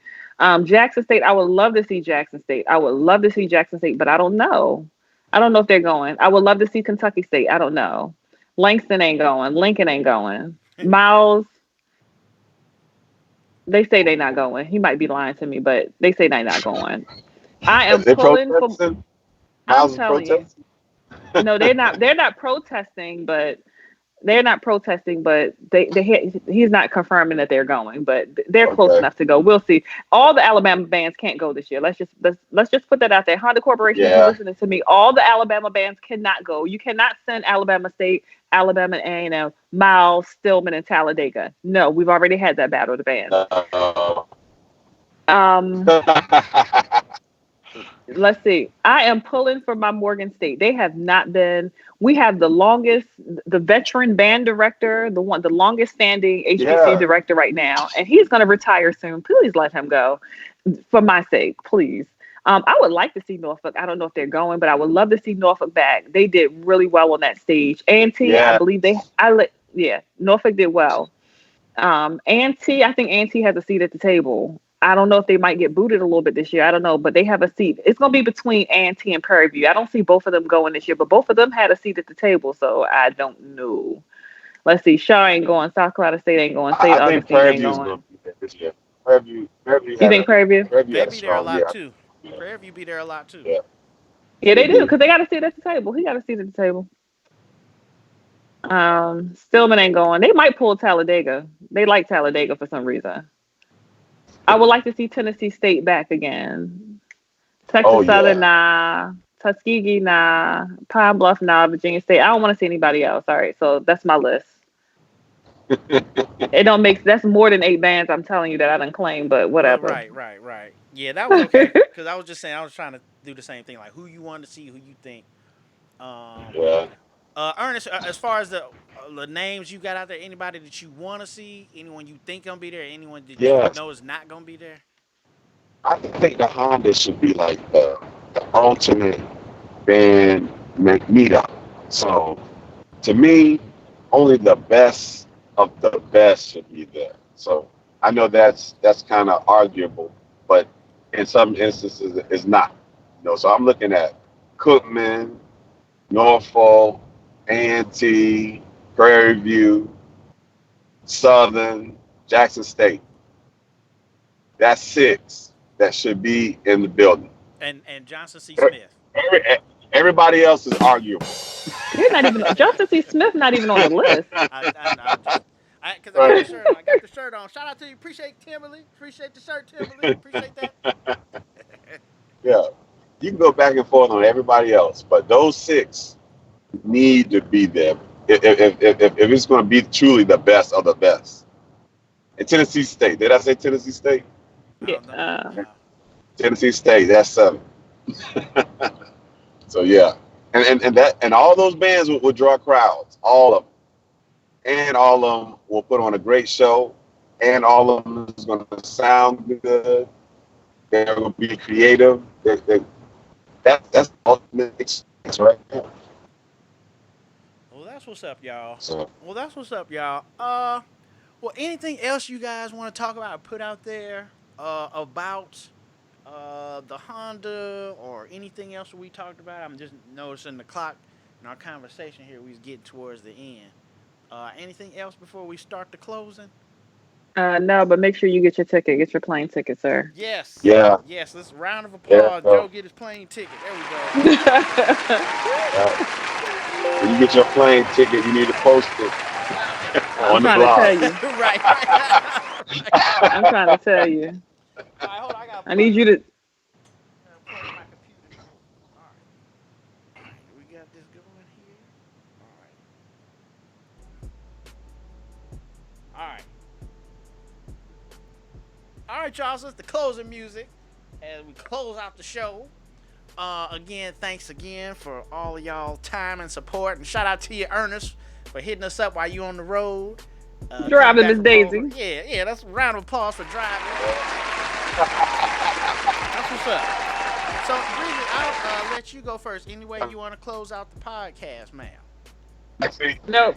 D: Jackson State, I would love to see Jackson State. I would love to see Jackson State, but I don't know. I don't know if they're going. I would love to see Kentucky State. I don't know. Langston ain't going. Lincoln ain't going. Miles, they say they not going. He might be lying to me, but they say they not going. I am
C: They
D: pulling for.
C: protesting.
D: I'm
C: Miles is
D: telling you.
C: protesting.
D: No, they're not. They're not protesting, but he's not confirming that they're going, but they're close
C: Okay.
D: enough to go. We'll see. All the Alabama bands can't go this year. Let's just put that out there. Honda Corporation, if you're
C: Yeah.
D: listening to me, all the Alabama bands cannot go. You cannot send Alabama State, Alabama A&M, Miles, Stillman, and Talladega. No, we've already had that battle of the bands.
C: Uh,
D: Um, let's see. I am pulling for my Morgan State. They have not been. We have the veteran band director, the longest standing HBC
C: yeah.
D: director right now, and he's going to retire soon. Please let him go, for my sake, please. I would like to see Norfolk. I don't know if they're going, but I would love to see Norfolk back. They did really well on that stage. A&T, I
C: Yeah.
D: believe Norfolk did well. A&T, I think A&T has a seat at the table. I don't know if they might get booted a little bit this year. I don't know, but they have a seat. It's going to be between A&T and Prairie View. I don't see both of them going this year, but both of them had a seat at the table, so I don't know. Let's see. Shaw ain't going. South Carolina State ain't going. St.
C: I think
D: Augustine
C: Prairie
D: ain't
C: View is going
D: going.
C: to be there this year. Prairie View
D: You think Prairie View?
A: They
C: Had a
A: be there a
C: strong
A: lot
C: year.
A: too.
C: Yeah.
A: Prairie View be there a lot too.
C: Yeah.
D: Yeah,
C: They
D: they do
C: do.
D: because they got a seat at the table. He got a seat at the table. Stillman ain't going. They might pull Talladega. They like Talladega for some reason. I would like to see Tennessee State back again.
C: Oh
D: Texas Southern,
C: yeah.
D: nah. Tuskegee, nah. Pine Bluff, nah. Virginia State. I don't want to see anybody else. All right, so that's my list. It don't make that's more than 8 bands. I'm telling you that I done claim, but
A: Well,
D: whatever.
A: right. Yeah, that was okay. Cause I was just saying I was trying to do the same thing, like who you want to see, who you think. Um,
C: Yeah.
A: Ernest, as far as the names you got out there, anybody that you want to see, anyone you think gonna be there, anyone that you
C: Yes.
A: know is not gonna be there.
C: I think the Honda should be like the ultimate band meetup. So to me, only the best of the best should be there. So I know that's kind of arguable, but in some instances it's not. So I'm looking at Cookman, Norfolk, A&T, Prairie View, Southern, Jackson State. That's six that should be in the building.
A: And Johnson C. Smith.
C: Every- Everybody else is arguable.
D: You're not even Justin C. Smith. Not even on the list.
A: I just because I got the
C: Right.
A: shirt on. I got the shirt on. Shout out to you. Appreciate Timberly. Appreciate the shirt, Timberly. Appreciate that.
C: Yeah. You can go back and forth on everybody else, but those six need to be there if it's going to be truly the best of the best. And Tennessee State, did I say Tennessee State?
A: I
D: Yeah.
A: don't know.
C: Tennessee State, that's seven. So yeah, and all those bands will draw crowds, all of them, and all of them will put on a great show, and all of them is going to sound good. They're going to be creative. That's the ultimate experience right there.
A: Well, that's what's up, y'all.
C: So
A: Well, that's what's up, y'all. Well, anything else you guys want to talk about or put out there about the Honda or anything else we talked about? I'm just noticing the clock in our conversation here. We's getting towards the end. Anything else before we start the closing?
D: No, but make sure you get your ticket. Get your plane ticket, sir.
A: Yes,
C: yeah,
A: yes. Let's round of
C: yeah.
A: applause. Joe get his plane ticket. There we go.
C: Yeah. When you get your plane ticket, you need to post it
D: I'm
C: on the
D: trying to
C: blog.
D: tell you.
A: Right.
D: I'm trying to tell you.
A: All right, hold on. I gotta
D: I
A: plug
D: need you to.
A: my computer in. All right, we got this going here. All right. All right, y'all. So it's the closing music as we close out the show. Again, thanks again for all of y'all time and support, and shout out to you, Ernest, for hitting us up while you on the road. Coming
D: Driving
A: back
D: Miss
A: from
D: Daisy.
A: Yeah. That's a round of applause for driving. That's what's up. So, Bridget, I'll let you go first. Any way you want to close out the podcast, ma'am?
C: Actually,
D: Nope.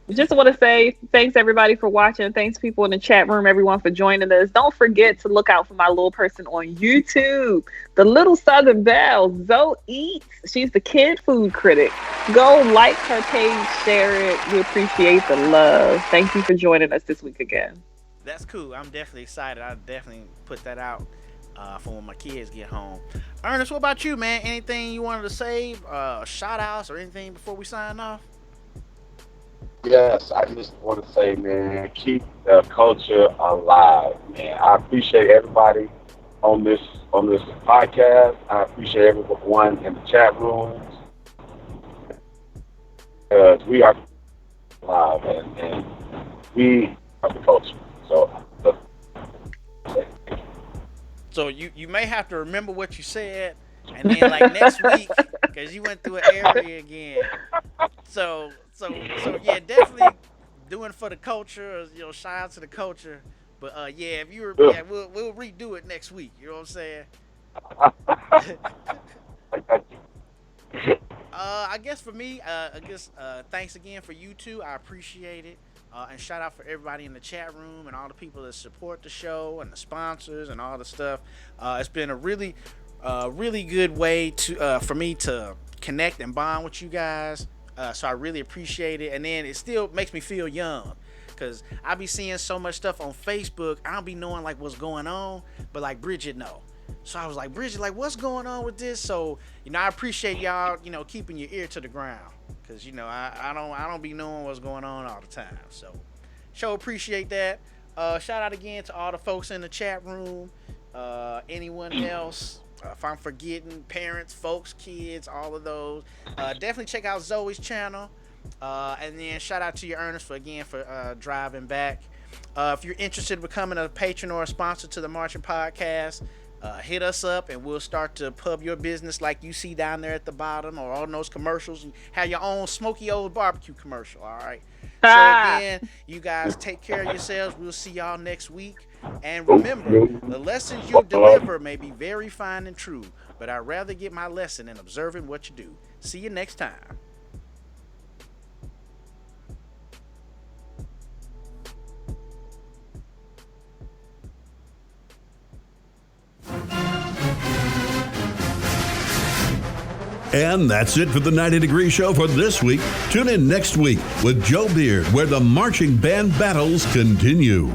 D: Just want to say thanks everybody for watching. Thanks people in the chat room, everyone for joining us. Don't forget to look out for my little person on YouTube, the Little Southern Belle, Zoe Eats. She's the kid food critic. Go like her page, share it. We appreciate the love. Thank you for joining us this week again.
A: That's cool. I'm definitely excited. I'll definitely put that out for when my kids get home. Ernest, what about you, man? Anything you wanted to say, shout outs or anything before we sign off?
C: yes, I just want to say, man, keep the culture alive, man. I appreciate everybody on this on this podcast. I appreciate everyone in the chat rooms because we are alive and we are the culture. So,
A: So you may have to remember what you said, and then like next week, because you went through an area again. So yeah, definitely doing it for the culture. Shout out to the culture. But yeah, if you were, yeah, we'll redo it next week. You know what I'm saying? I guess for me, thanks again for you two. I appreciate it. And shout out for everybody in the chat room and all the people that support the show and the sponsors and all the stuff. It's been a really good way to for me to connect and bond with you guys. So I really appreciate it. And then it still makes me feel young. Cause I be seeing so much stuff on Facebook. I don't be knowing like what's going on, but like Bridget know. So I was like, Bridget, like what's going on with this? So I appreciate y'all, keeping your ear to the ground, cause I don't be knowing what's going on all the time. So sure appreciate that. Shout out again to all the folks in the chat room. Anyone else? If I'm forgetting, parents, folks, kids, all of those. Definitely check out Zoe's channel. And then shout out to you, Ernest, for driving back. If you're interested in becoming a patron or a sponsor to the Marching Podcast, hit us up and we'll start to pub your business like you see down there at the bottom, or on those commercials. You have your own Smokee Old Barbecue commercial. All right. So again, you guys take care of yourselves. We'll see y'all next week. And remember, the lessons you deliver may be very fine and true, but I'd rather get my lesson in observing what you do. See you next time.
B: And that's it for the 90 Degree Show for this week. Tune in next week with Joe Beard, where the marching band battles continue.